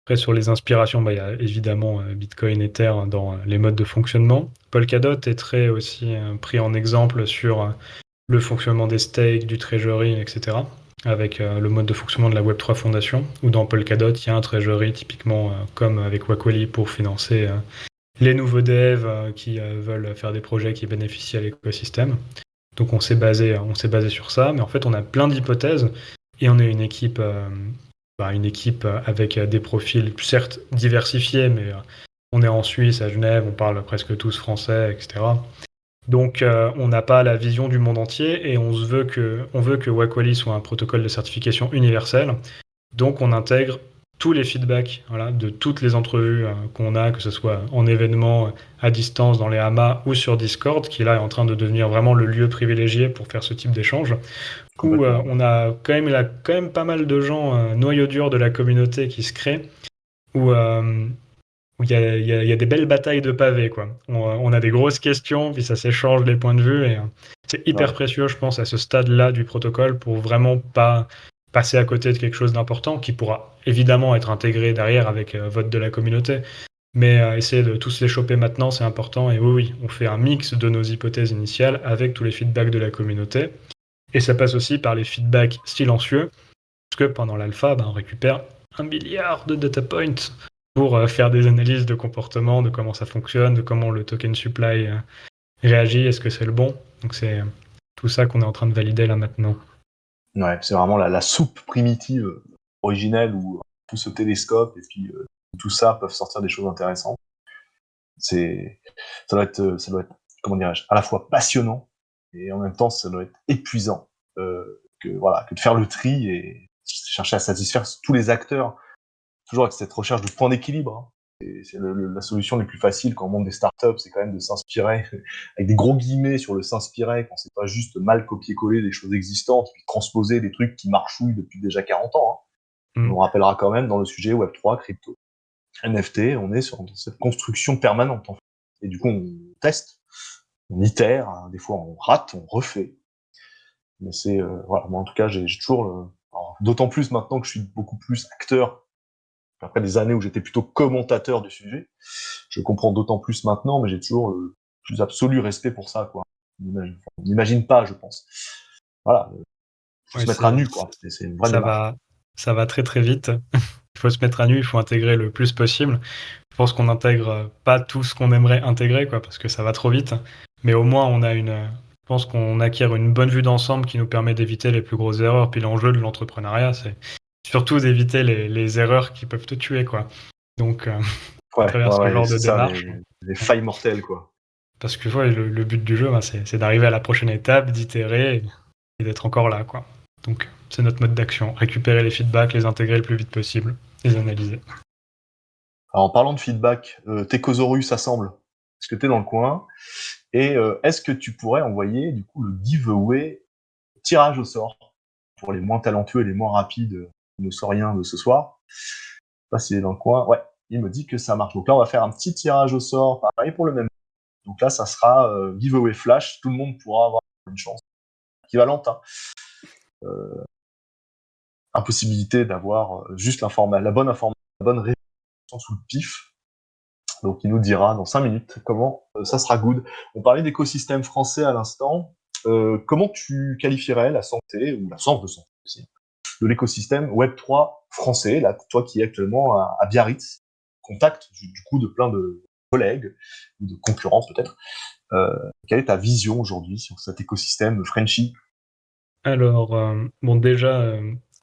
Après, sur les inspirations, il y a évidemment Bitcoin, Ether dans les modes de fonctionnement. Polkadot est très aussi pris en exemple sur le fonctionnement des stakes, du treasury, etc. Avec le mode de fonctionnement de la Web3 Foundation, où dans Polkadot, il y a un treasury typiquement comme avec Wakoli pour financer les nouveaux devs qui veulent faire des projets qui bénéficient à l'écosystème. Donc on s'est basé sur ça, mais en fait on a plein d'hypothèses et on est une équipe avec des profils certes diversifiés, mais on est en Suisse, à Genève, on parle presque tous français, etc. Donc on n'a pas la vision du monde entier et on veut que Wakoli soit un protocole de certification universel. Donc on intègre tous les feedbacks de toutes les entrevues qu'on a, que ce soit en événement, à distance, dans les hamas ou sur Discord, qui là est en train de devenir vraiment le lieu privilégié pour faire ce type d'échange, où on a quand même pas mal de gens, noyaux durs de la communauté qui se créent, où il y a des belles batailles de pavés, quoi. On a des grosses questions, puis ça s'échange les points de vue, et c'est hyper précieux, je pense, à ce stade-là du protocole, pour vraiment pas passer à côté de quelque chose d'important, qui pourra évidemment être intégré derrière avec vote de la communauté, mais essayer de tous les choper maintenant, c'est important, et oui, on fait un mix de nos hypothèses initiales avec tous les feedbacks de la communauté, et ça passe aussi par les feedbacks silencieux, parce que pendant l'alpha, on récupère 1 milliard de data points pour faire des analyses de comportement, de comment ça fonctionne, de comment le token supply réagit, est-ce que c'est le bon. Donc c'est tout ça qu'on est en train de valider là maintenant. Ouais, c'est vraiment la soupe primitive originelle où tout se télescope et puis tout ça peuvent sortir des choses intéressantes. Ça doit être, comment dirais-je, à la fois passionnant et en même temps ça doit être épuisant que de faire le tri et chercher à satisfaire tous les acteurs, toujours avec cette recherche de point d'équilibre. Et c'est la solution la plus facile quand on monte des startups, c'est quand même de s'inspirer, avec des gros guillemets sur le s'inspirer, quand c'est pas juste mal copier-coller des choses existantes, puis transposer des trucs qui marchouillent depuis déjà 40 ans. On rappellera quand même dans le sujet Web3, crypto, NFT, on est dans cette construction permanente, en fait. Et du coup, on teste, on itère, des fois on rate, on refait. Mais c'est, moi en tout cas, j'ai toujours d'autant plus maintenant que je suis beaucoup plus acteur, après des années où j'étais plutôt commentateur du sujet, je comprends d'autant plus maintenant, mais j'ai toujours le plus absolu respect pour ça, quoi. On n'imagine pas, je pense. Voilà, faut se mettre à nu, quoi. C'est une vraie démarche. Ça va très très vite. Il faut se mettre à nu, il faut intégrer le plus possible. Je pense qu'on n'intègre pas tout ce qu'on aimerait intégrer, quoi, parce que ça va trop vite. Mais au moins, je pense qu'on acquiert une bonne vue d'ensemble qui nous permet d'éviter les plus grosses erreurs. Puis l'enjeu de l'entrepreneuriat, c'est surtout d'éviter les erreurs qui peuvent te tuer, quoi. Donc, à travers ce genre de démarche. Les failles mortelles, quoi. Parce que le but du jeu, c'est d'arriver à la prochaine étape, d'itérer et d'être encore là, quoi. Donc, c'est notre mode d'action. Récupérer les feedbacks, les intégrer le plus vite possible, les analyser. Alors, en parlant de feedback, Tecosaurus assemble. Est-ce que t'es dans le coin? Et est-ce que tu pourrais envoyer, du coup, le giveaway tirage au sort pour les moins talentueux et les moins rapides nos sauriens de ce soir? Je sais pas s'il est dans le coin. Ouais, il me dit que ça marche. Donc là, on va faire un petit tirage au sort, pareil pour le même. Donc là, ça sera giveaway flash. Tout le monde pourra avoir une chance équivalente. Impossibilité d'avoir juste la bonne information, la bonne réponse sous le pif. Donc il nous dira dans 5 minutes comment ça sera good. On parlait d'écosystème français à l'instant. Comment tu qualifierais la santé, ou l'absence de santé aussi, de l'écosystème Web3 français, là, toi qui es actuellement à Biarritz, contact du coup de plein de collègues, ou de concurrents peut-être. Quelle est ta vision aujourd'hui sur cet écosystème Frenchy? Alors, déjà,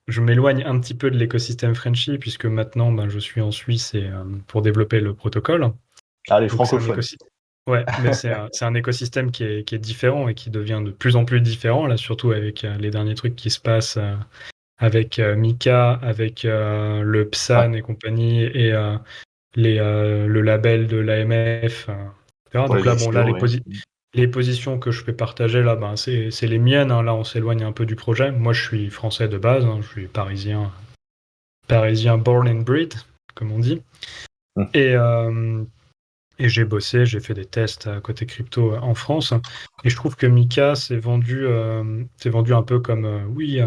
je m'éloigne un petit peu de l'écosystème Frenchy, puisque maintenant, je suis en Suisse et, pour développer le protocole. Ah, les Donc, francophones. Ouais, mais c'est un écosystème qui est différent et qui devient de plus en plus différent, là, surtout avec les derniers trucs qui se passent avec Mika, avec le Ouais, Psan et compagnie, et le label de l'AMF, etc. pour Donc les là, bon, là, ICO, oui. les positions que je peux partager, là, ben, c'est les miennes, hein. Là, on s'éloigne un peu du projet. Moi, je suis français de base, hein. Je suis parisien born and bred, comme on dit. Mm. Et, euh, et j'ai bossé, j'ai fait des tests côté crypto en France. Et je trouve que Mika s'est vendu un peu comme, oui,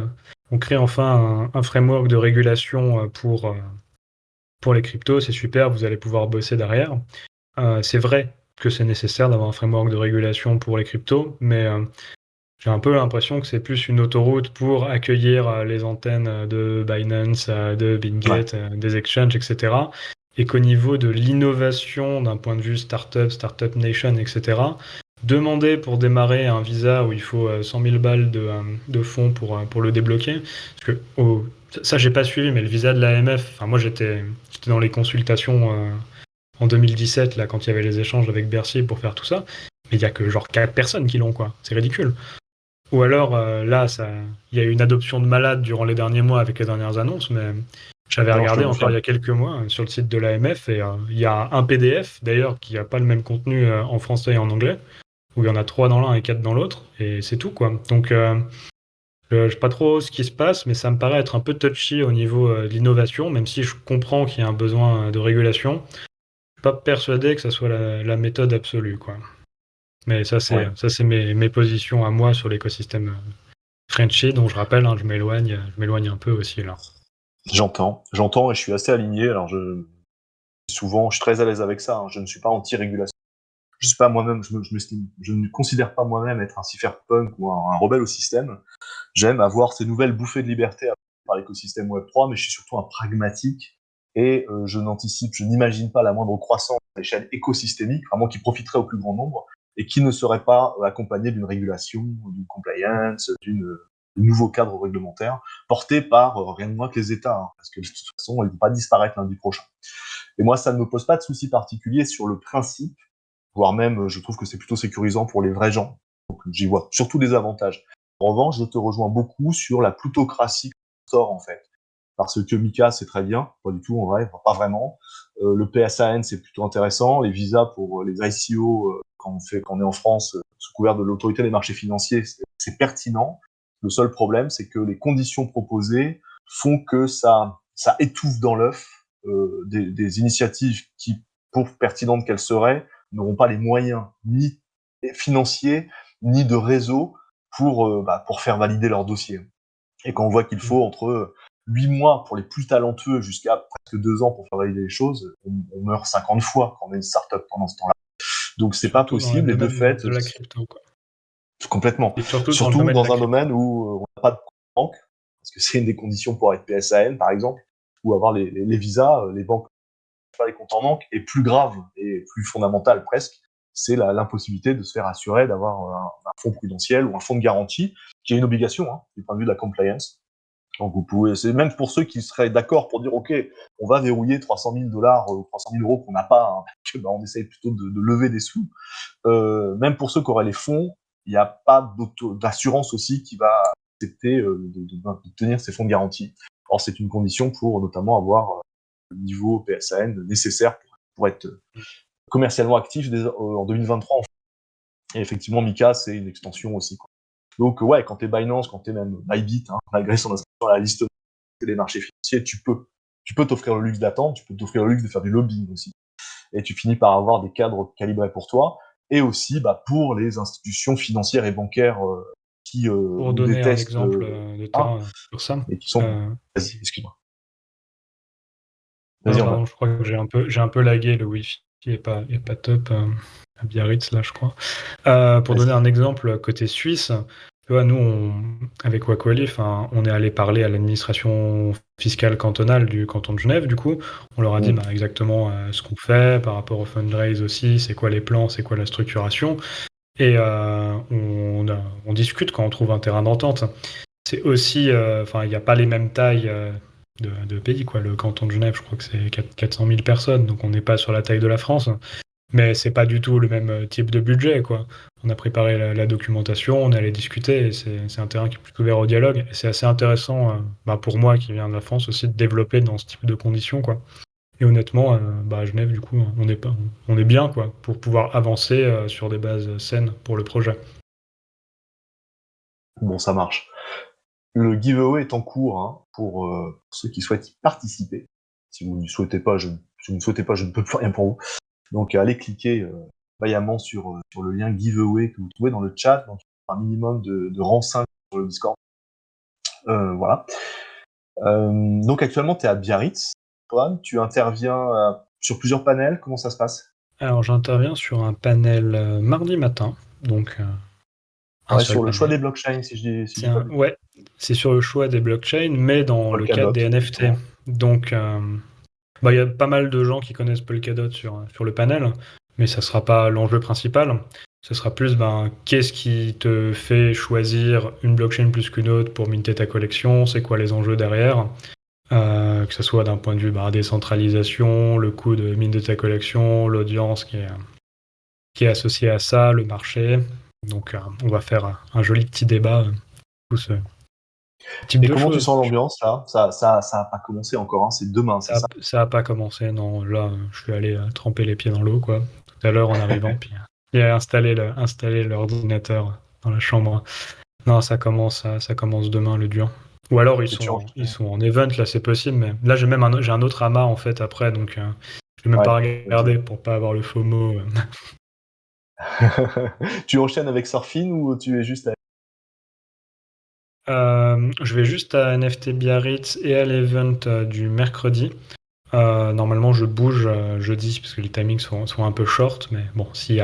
on crée enfin un framework de régulation pour les cryptos, c'est super, vous allez pouvoir bosser derrière. C'est vrai que c'est nécessaire d'avoir un framework de régulation pour les cryptos, mais j'ai un peu l'impression que c'est plus une autoroute pour accueillir les antennes de Binance, de Ouais, BitGet, des exchanges, etc. Et qu'au niveau de l'innovation d'un point de vue startup, startup nation, etc., demander pour démarrer un visa où il faut 100 000 balles de fonds pour le débloquer, parce que ça j'ai pas suivi, mais le visa de l'AMF, enfin moi j'étais dans les consultations en 2017, là, quand il y avait les échanges avec Bercy pour faire tout ça, mais il y a que genre 4 personnes qui l'ont, quoi. C'est ridicule. Ou alors, là, il y a eu une adoption de malades durant les derniers mois avec les dernières annonces, mais j'avais non, je te regardé encore il y confirme. a quelques mois sur le site de l'AMF et il y a un PDF, d'ailleurs, qui n'a pas le même contenu en français et en anglais, où il y en a 3 dans l'un et 4 dans l'autre, et c'est tout, quoi. Donc, je ne sais pas trop ce qui se passe, mais ça me paraît être un peu touchy au niveau de l'innovation, même si je comprends qu'il y a un besoin de régulation. Je suis pas persuadé que ça soit la méthode absolue, quoi. Mais Ouais. ça, c'est mes positions à moi sur l'écosystème Frenchy, dont je rappelle, hein, je m'éloigne un peu aussi là. J'entends et je suis assez aligné. Alors, souvent, je suis très à l'aise avec ça, hein. Je ne suis pas anti-régulation. Je suis pas moi-même, je ne considère pas moi-même être un cypherpunk ou un rebelle au système. J'aime avoir ces nouvelles bouffées de liberté par l'écosystème Web3, mais je suis surtout un pragmatique et je n'imagine pas la moindre croissance à l'échelle écosystémique, vraiment qui profiterait au plus grand nombre et qui ne serait pas accompagnée d'une régulation, d'une compliance, d'un nouveau cadre réglementaire porté par rien de moins que les États, hein, parce que de toute façon, ils ne vont pas disparaître lundi prochain. Et moi, ça ne me pose pas de souci particulier sur le principe, voire même, je trouve que c'est plutôt sécurisant pour les vrais gens. Donc, j'y vois surtout des avantages. En revanche, je te rejoins beaucoup sur la plutocratie sort, en fait. Parce que Mika, c'est très bien, pas du tout, en vrai, pas vraiment. Le PSAN, c'est plutôt intéressant. Les visas pour les ICO, quand on est en France, sous couvert de l'autorité des marchés financiers, c'est pertinent. Le seul problème, c'est que les conditions proposées font que ça étouffe dans l'œuf des initiatives qui, pour pertinentes qu'elles seraient, n'auront pas les moyens ni financiers ni de réseau pour faire valider leur dossier. Et quand on voit qu'il faut entre 8 mois pour les plus talentueux jusqu'à presque 2 ans pour faire valider les choses, on meurt 50 fois quand on est une startup pendant ce temps-là. Donc c'est pas Surtout dans le possible et de domaine fait, de la crypto, quoi. complètement. Et surtout dans le Surtout domaine de dans la un crypto. domaine où on n'a pas de banque, parce que c'est une des conditions pour être PSAN par exemple, ou avoir les visas, les banques pas les comptes en banque, et plus grave et plus fondamental presque, c'est l'impossibilité de se faire assurer d'avoir un fonds prudentiel ou un fonds de garantie, qui est une obligation du point de vue de la compliance. Donc vous pouvez, c'est même pour ceux qui seraient d'accord pour dire ok, on va verrouiller 300 000 dollars ou 300 000 euros qu'on n'a pas, hein, que, on essaye plutôt de lever des sous. Même pour ceux qui auraient les fonds, il n'y a pas d'assurance aussi qui va accepter de tenir ces fonds de garantie. Or c'est une condition pour notamment avoir le niveau PSAN nécessaire pour être commercialement actif en 2023. Et effectivement, Mika, c'est une extension aussi, quoi. Donc ouais, quand t'es Binance, quand t'es même Bybit, hein, malgré son inscription à la liste des marchés financiers, tu peux t'offrir le luxe d'attendre, tu peux t'offrir le luxe de faire du lobbying aussi. Et tu finis par avoir des cadres calibrés pour toi, et aussi pour les institutions financières et bancaires qui Pour nous donner un détestent, exemple de terrain sur ça, et qui sont... euh, Vas-y, excuse-moi. non, Vas-y, on pardon, va. je crois que j'ai un peu lagué, le Wi-Fi est pas top à Biarritz, là, je crois. Pour donner Vas-y. un exemple, côté suisse, tu vois, nous, avec Wakwali, enfin, on est allé parler à l'administration fiscale cantonale du canton de Genève, du coup. On leur a dit exactement ce qu'on fait par rapport au fundraise aussi, c'est quoi les plans, c'est quoi la structuration. Et on discute quand on trouve un terrain d'entente. C'est aussi, enfin, il n'y a pas les mêmes tailles de pays, quoi. Le canton de Genève, je crois que c'est 400 000 personnes, donc on n'est pas sur la taille de la France. Mais c'est pas du tout le même type de budget, quoi. On a préparé la documentation, on allait discuter, et c'est un terrain qui est plutôt ouvert au dialogue. Et c'est assez intéressant, pour moi qui viens de la France aussi, de développer dans ce type de conditions, quoi. Et honnêtement, à Genève, du coup, on est bien, quoi, pour pouvoir avancer sur des bases saines pour le projet. Bon, ça marche. Le giveaway est en cours, hein, pour ceux qui souhaitent y participer. Si vous ne souhaitez pas, je ne peux plus rien pour vous. Donc allez cliquer vaillamment sur le lien giveaway que vous trouvez dans le chat. Donc un minimum de rang 5 sur le Discord. Voilà. Donc actuellement, tu es à Biarritz. Antoine, tu interviens sur plusieurs panels. Comment ça se passe? Alors, j'interviens sur un panel mardi matin, donc un Ouais, seul sur le choix panel. des blockchains, si je dis pas de bêtises. Ouais, c'est sur le choix des blockchains, mais dans le cadre Polkadot, des NFT. justement. Donc, il y a pas mal de gens qui connaissent Polkadot sur le panel, mais ça sera pas l'enjeu principal. Ce sera plus, qu'est-ce qui te fait choisir une blockchain plus qu'une autre pour minter ta collection, c'est quoi les enjeux derrière, que ce soit d'un point de vue décentralisation, le coût de mine de ta collection, l'audience qui est associée à ça, le marché. Donc, on va faire un joli petit débat, tout ce type Et de comment tu choses. sens l'ambiance là? Ça a pas commencé encore, hein, c'est demain, c'est ça? Ça a pas commencé, non. Là, je suis allé tremper les pieds dans l'eau, quoi, tout à l'heure en arrivant, puis il a installé l'ordinateur dans la chambre. Non, ça commence demain, le dur. Ou alors Et tu ils enchaînes. sont en event, là, c'est possible, mais là, j'ai un autre amas, en fait, après, donc je vais même Ouais, pas ok. regarder pour pas avoir le FOMO. Tu enchaînes avec Surfin ou tu es juste à... Je vais juste à NFT Biarritz et à l'event du mercredi. Normalement, je bouge jeudi parce que les timings sont un peu short, mais bon, si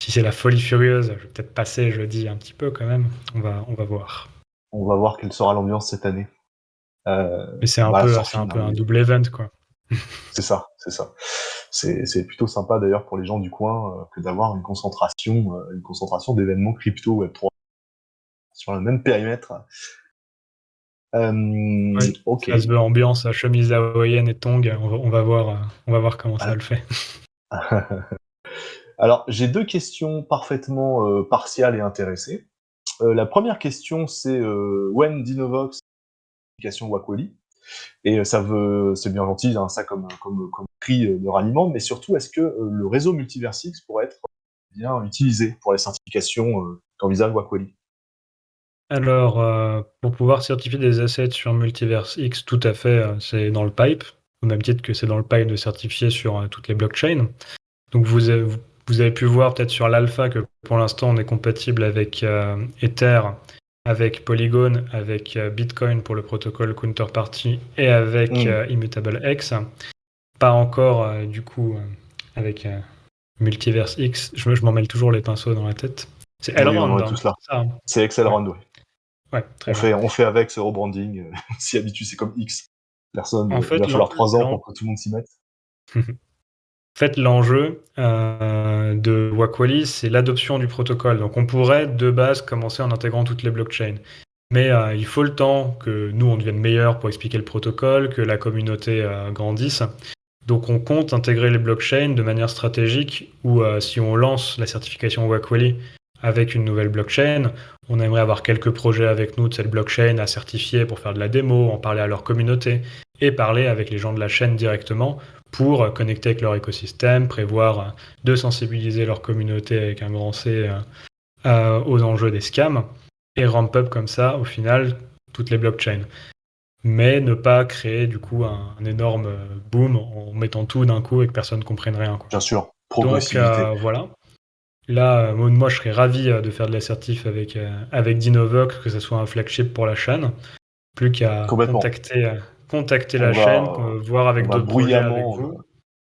c'est la folie furieuse, je vais peut-être passer jeudi un petit peu quand même. On va voir. On va voir quelle sera l'ambiance cette année. Mais c'est Surfin, un hein, peu un double event, quoi. c'est ça, c'est ça. C'est plutôt sympa d'ailleurs pour les gens du coin que d'avoir une concentration d'événements crypto Web3 sur le même périmètre. Oui, Ok. ça se veut ambiance chemise hawaïenne et tongs. On va voir comment ça le fait. Alors, j'ai deux questions parfaitement partiales et intéressées. La première question, c'est when Dinovox, application Wakwali. Et c'est bien gentil, hein, ça comme cri de ralliement, mais surtout, est-ce que le réseau Multiversix pourrait être bien utilisé pour les certifications qu'envisage Wakwali? Alors, pour pouvoir certifier des assets sur Multiverse X, tout à fait, c'est dans le pipe, au même titre que c'est dans le pipe de certifier sur toutes les blockchains. Donc vous avez pu voir peut-être sur l'alpha que pour l'instant on est compatible avec Ether, avec Polygon, avec Bitcoin pour le protocole Counterparty et avec Hmm. Immutable X. Pas encore du coup avec Multiverse X. Je m'en mêle toujours les pinceaux dans la tête. C'est Oui, on Elrond, en est hein, tous là. c'est ça, hein. C'est Excel Ouais, Run, oui. ouais, très bien. On fait avec ce rebranding. On s'y habitue, c'est comme X. En Il fait, va falloir 3 ans pour que tout le monde s'y mette. En fait, l'enjeu de Wakwali, c'est l'adoption du protocole. Donc, on pourrait de base commencer en intégrant toutes les blockchains. Mais il faut le temps que nous, on devienne meilleurs pour expliquer le protocole, que la communauté grandisse. Donc, on compte intégrer les blockchains de manière stratégique où si on lance la certification Wakwali avec une nouvelle blockchain, on aimerait avoir quelques projets avec nous de cette blockchain à certifier pour faire de la démo, en parler à leur communauté et parler avec les gens de la chaîne directement pour connecter avec leur écosystème, prévoir de sensibiliser leur communauté avec un grand C aux enjeux des scams et ramp up comme ça, au final, toutes les blockchains. Mais ne pas créer du coup un énorme boom en mettant tout d'un coup et que personne ne comprenne rien, quoi. Bien sûr, Donc progressivité. voilà. Là, moi, je serais ravi de faire de l'assertif avec Dinovox, que ce soit un flagship pour la chaîne. Plus qu'à Complètement. contacter On la chaîne, va, voir avec d'autres projets avec vous.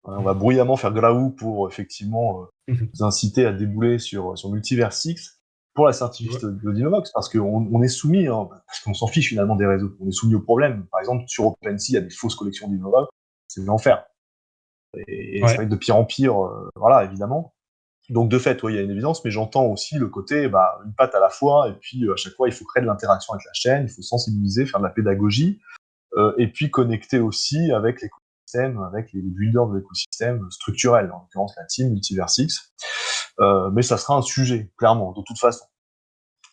on va bruyamment faire Graou pour effectivement vous inciter à débouler sur Multiversix pour la Ouais. certification de Dinovox, parce qu'on est soumis, hein, parce qu'on s'en fiche finalement des réseaux, on est soumis au problème. Par exemple, sur OpenSea, il y a des fausses collections de Dinovox, c'est l'enfer. Et ça va Ouais. être de pire en pire, voilà, évidemment. Donc de fait, il y a une évidence, mais j'entends aussi le côté une patte à la fois, et puis à chaque fois, il faut créer de l'interaction avec la chaîne, il faut sensibiliser, faire de la pédagogie, et puis connecter aussi avec les l'écosystème avec les builders de l'écosystème structurel, en l'occurrence la team Multiversix. Mais ça sera un sujet, clairement, de toute façon.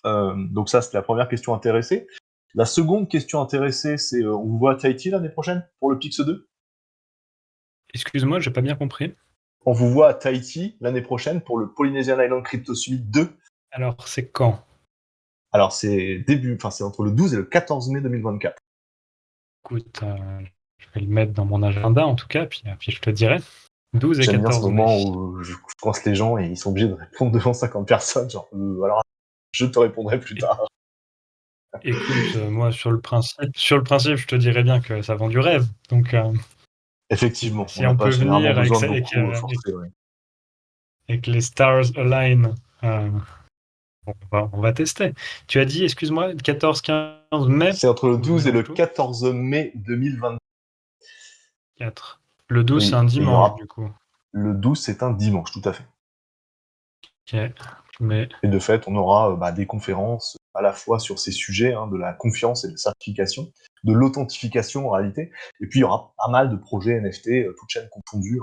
Donc ça, c'était la première question intéressée. La seconde question intéressée, c'est on vous voit à Tahiti l'année prochaine pour le Pix 2 ? Excuse-moi, j'ai pas bien compris. On vous voit à Tahiti l'année prochaine pour le Polynesian Island Crypto Summit 2. Alors, c'est quand? Alors c'est c'est entre le 12 et le 14 mai 2024. Écoute, je vais le mettre dans mon agenda en tout cas, puis je te dirai. 12 et J'aime bien ce 14 moment mai. où je coince les gens et ils sont obligés de répondre devant 50 personnes, genre alors je te répondrai plus tard. Écoute, moi sur le principe, je te dirais bien que ça vend du rêve. Donc Effectivement, si on n'a on pas peut généralement venir besoin de beaucoup forcer. Ouais. et que les stars align, on va tester. Tu as dit, excuse-moi, 14-15 mai? C'est entre le Ou je 12 et le mélange tout 14 mai 2024. Le 12, c'est un Oui, et il y dimanche aura du coup. le 12, c'est un dimanche, tout à fait. Ok. Mais Et de fait, on aura des conférences à la fois sur ces sujets de la confiance et de la certification, de l'authentification en réalité, et puis il y aura pas mal de projets NFT, toutes chaînes confondues,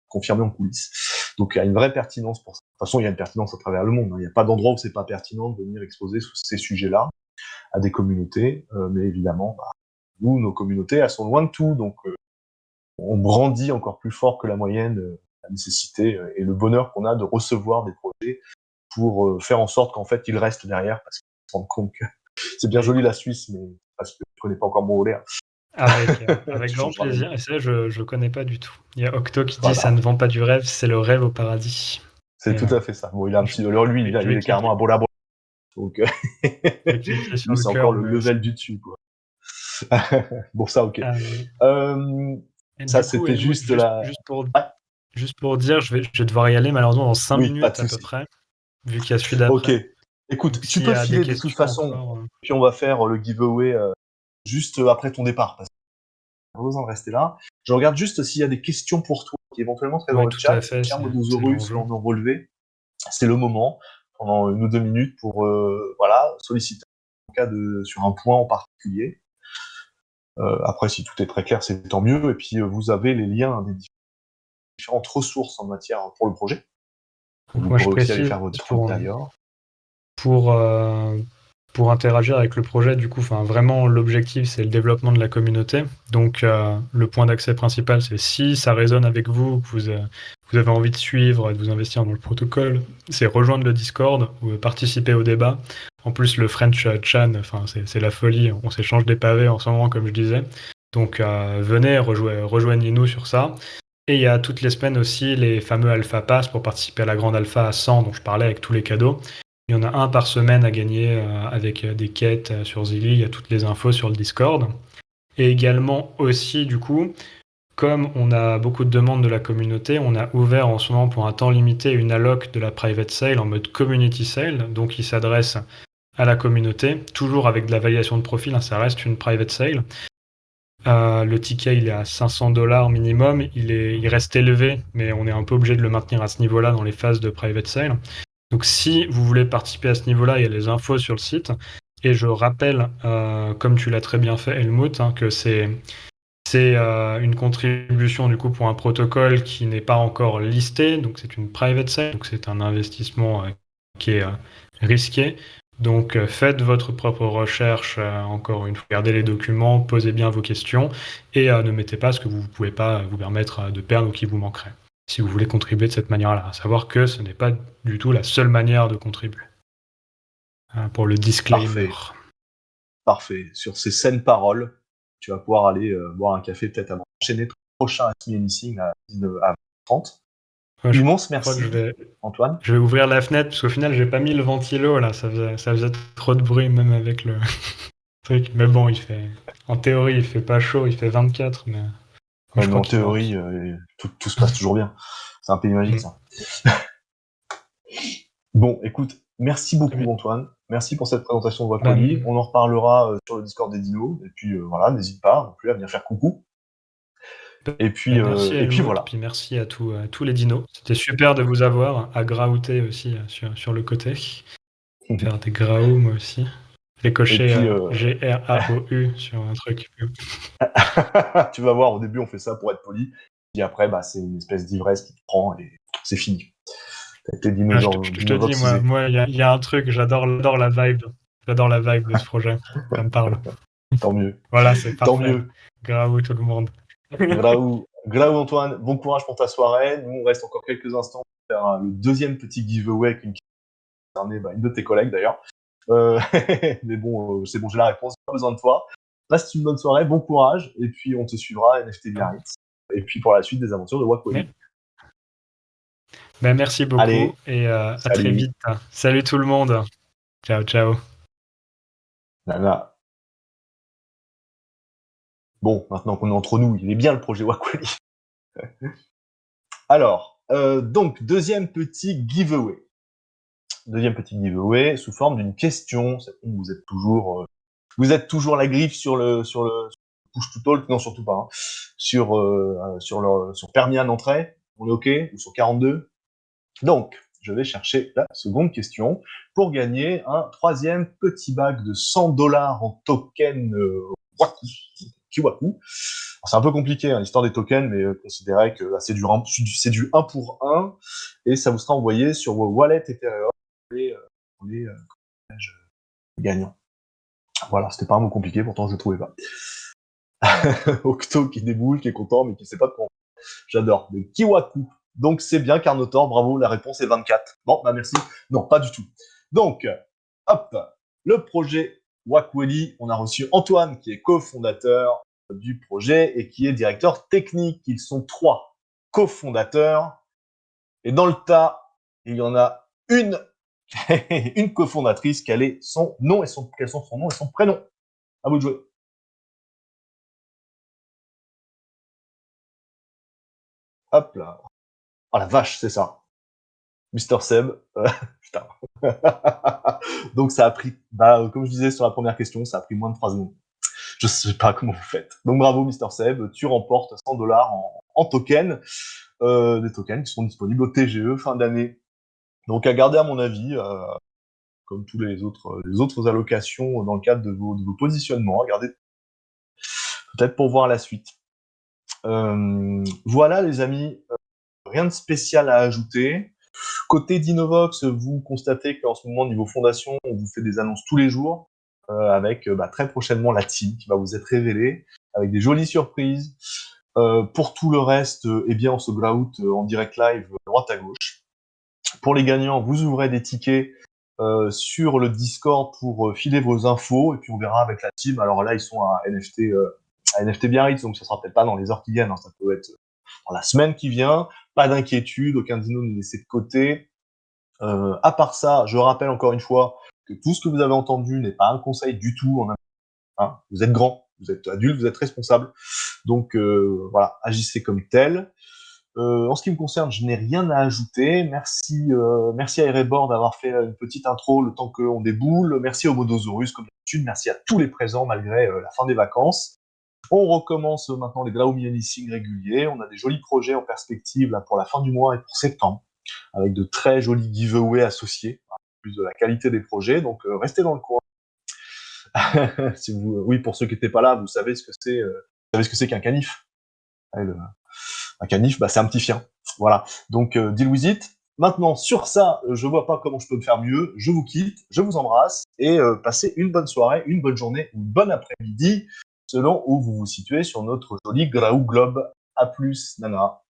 confirmés en coulisses. Donc il y a une vraie pertinence pour ça. De toute façon, il y a une pertinence à travers le monde. Il n'y a pas d'endroit où c'est pas pertinent de venir exposer ces sujets-là à des communautés, mais évidemment, nous, nos communautés, elles sont loin de tout, donc on brandit encore plus fort que la moyenne la nécessité et le bonheur qu'on a de recevoir des projets pour faire en sorte qu'en fait ils restent derrière, parce qu'ils se rendent compte que c'est bien joli la Suisse, mais parce que je connais pas encore Montréal. avec Tu grand changeras plaisir. Et ça, je connais pas du tout. Il y a Octo qui dit voilà. ça ne vend pas du rêve, c'est le rêve au paradis. C'est Et, tout à fait ça. Bon, il a un petit, alors lui, il je vais est carrément à cliquer. Bola. Donc Je vais cliquer sur lui, le c'est encore cœur. le Moi aussi. level du dessus, quoi. Bon, ça, ok. Et Ça, du coup, c'était Helmut, juste la. juste pour dire, je vais devoir y aller malheureusement dans 5 Oui, pas de minutes à peu souci. près, vu qu'il y a celui Ok. d'après. Écoute, Donc tu s'il y peux a des filer de toute questions façon, encore. puis on va faire le giveaway juste après ton départ, parce qu'on a besoin de rester là. Je regarde juste s'il y a des questions pour toi qui éventuellement seraient dans Oui, le tout à chat. fait, Pierre c'est Modosaurus l'enjeu. en ont relevé. C'est le moment, pendant 1 ou 2 minutes, pour solliciter en cas sur un point en particulier. Après, si tout est très clair, c'est tant mieux. Et puis, vous avez les liens des différentes ressources en matière pour le projet. Vous Moi, je pourrez aussi aller précise faire votre truc d'ailleurs. pour interagir avec le projet, du coup, vraiment, l'objectif, c'est le développement de la communauté. Donc, le point d'accès principal, c'est si ça résonne avec vous, que vous avez envie de suivre et de vous investir dans le protocole, c'est rejoindre le Discord ou participer au débat. En plus, le French Chan, c'est la folie. On s'échange des pavés en ce moment, comme je disais. Donc, venez, rejoignez-nous sur ça. Et il y a toutes les semaines aussi les fameux Alpha Pass pour participer à la grande Alpha à 100 dont je parlais avec tous les cadeaux. Il y en a un par semaine à gagner avec des quêtes sur Zilli. Il y a toutes les infos sur le Discord. Et également aussi, du coup, comme on a beaucoup de demandes de la communauté, on a ouvert en ce moment pour un temps limité une alloc de la private sale en mode community sale. Donc il s'adresse à la communauté, toujours avec de la validation de profil, ça reste une private sale. Le ticket, il est à $500 minimum. Il reste élevé, mais on est un peu obligé de le maintenir à ce niveau-là dans les phases de private sale. Donc, si vous voulez participer à ce niveau-là, il y a les infos sur le site. Et je rappelle, comme tu l'as très bien fait, Helmut, que c'est une contribution du coup pour un protocole qui n'est pas encore listé. Donc, c'est une private sale. Donc, c'est un investissement qui est risqué. Donc faites votre propre recherche, encore une fois, regardez les documents, posez bien vos questions et ne mettez pas ce que vous ne pouvez pas vous permettre de perdre ou qui vous manquerait, si vous voulez contribuer de cette manière-là. À savoir que ce n'est pas du tout la seule manière de contribuer. Pour le disclaimer. Parfait. Sur ces saines paroles, tu vas pouvoir aller boire un café peut-être avant d'enchaîner ton prochain Ask Me Anything à 19h30. Immense merci, Antoine. Je vais ouvrir la fenêtre parce qu'au final, j'ai pas mis le ventilo là, ça faisait trop de bruit même avec le truc. Mais bon, en théorie, il fait pas chaud, il fait 24, mais. Ouais, mais en théorie, tout se passe toujours bien. C'est un pays magique, ça. Bon, écoute, merci beaucoup, Antoine. Merci pour cette présentation de Wacoli. On en reparlera sur le Discord des dinos. Et puis voilà, n'hésite pas non plus à venir faire coucou. Et puis, merci et puis voilà. Puis merci à tous les dinos. C'était super de vous avoir, à graouter aussi sur le côté. Faire des graous, moi aussi. J'ai coché puis, GRAOU sur un truc. tu vas voir, au début, on fait ça pour être poli. Puis après, bah, c'est une espèce d'ivresse qui te prend et c'est fini. T'as été Ah, je te dis, moi, il y a un truc, j'adore la vibe. J'adore la vibe de ce projet. Ça me parle. Tant mieux. Voilà, c'est Tant parfait. mieux. Graou tout le monde. Graou, Antoine, bon courage pour ta soirée. Nous, on reste encore quelques instants pour faire le deuxième petit giveaway avec une de tes collègues d'ailleurs. Mais bon, c'est bon, j'ai la réponse, pas besoin de toi. Reste une bonne soirée, bon courage, et puis on te suivra NFT Biarritz. Et puis pour la suite des aventures de Wakwali. Ben, merci beaucoup Allez, et à très salut. vite. Salut tout le monde. Ciao, ciao. Nana. Bon, maintenant qu'on est entre nous, il est bien le projet Wakwali. Alors, donc, deuxième petit giveaway. Deuxième petit giveaway sous forme d'une question. Vous êtes toujours la griffe sur le push to talk, non surtout pas, hein. Sur permis à l'entrée, on est ok, ou sur 42. Donc, je vais chercher la seconde question pour gagner un troisième petit bac de $100 en token Kiwaku. C'est un peu compliqué, hein, l'histoire des tokens, mais considérez que c'est du 1 pour 1 et ça vous sera envoyé sur vos wallets Ethereum et on est gagnant. Voilà, c'était pas un mot compliqué, pourtant je le trouvais pas. Octo qui déboule, qui est content, mais qui sait pas de quoi. J'adore. Le Kiwaku. Donc c'est bien, Carnotaur, bravo, la réponse est 24. Bon, bah merci. Non, pas du tout. Donc, hop, le projet Wakweli, on a reçu Antoine, qui est cofondateur du projet et qui est directeur technique. Ils sont 3 cofondateurs. Et dans le tas, il y en a une, une cofondatrice, quel est son nom quels sont son nom et son prénom. À vous de jouer. Hop là. Oh la vache, c'est ça. Mister Seb. Putain. Donc ça a pris, comme je disais sur la première question, ça a pris moins de 3 secondes. Je sais pas comment vous faites. Donc bravo Mister Seb, tu remportes $100 en tokens, des tokens qui seront disponibles au TGE fin d'année. Donc à garder à mon avis, comme tous les autres allocations dans le cadre de vos positionnements, à garder peut-être pour voir la suite. Voilà les amis, rien de spécial à ajouter. Côté d'Innovox, vous constatez qu'en ce moment, niveau fondation, on vous fait des annonces tous les jours, avec très prochainement la team qui va vous être révélée, avec des jolies surprises. Pour tout le reste, eh bien, on se grout en direct live droite à gauche. Pour les gagnants, vous ouvrez des tickets sur le Discord pour filer vos infos, et puis on verra avec la team. Alors là, ils sont à NFT Biarritz, donc ça sera peut-être pas dans les heures qui viennent, hein, ça peut être dans la semaine qui vient. Pas d'inquiétude, aucun dino n'est laissé de côté. À part ça, je rappelle encore une fois que tout ce que vous avez entendu n'est pas un conseil du tout. Hein. Vous êtes grand, vous êtes adulte, vous êtes responsable. Donc voilà, agissez comme tel. En ce qui me concerne, je n'ai rien à ajouter. Merci à Erebor d'avoir fait une petite intro le temps qu'on déboule. Merci au Modosaurus, comme d'habitude. Merci à tous les présents malgré la fin des vacances. On recommence maintenant les Graou Mini-Sing réguliers. On a des jolis projets en perspective là, pour la fin du mois et pour septembre, avec de très jolis giveaways associés, en plus de la qualité des projets. Donc restez dans le coin. Oui, pour ceux qui n'étaient pas là, vous savez ce que c'est qu'un canif. Un canif, c'est un petit chien. Voilà. Donc deal with it. Maintenant, sur ça, je vois pas comment je peux me faire mieux. Je vous quitte, je vous embrasse et passez une bonne soirée, une bonne journée ou une bonne après-midi, selon où vous vous situez sur notre joli Graou Globe. À plus, Nana.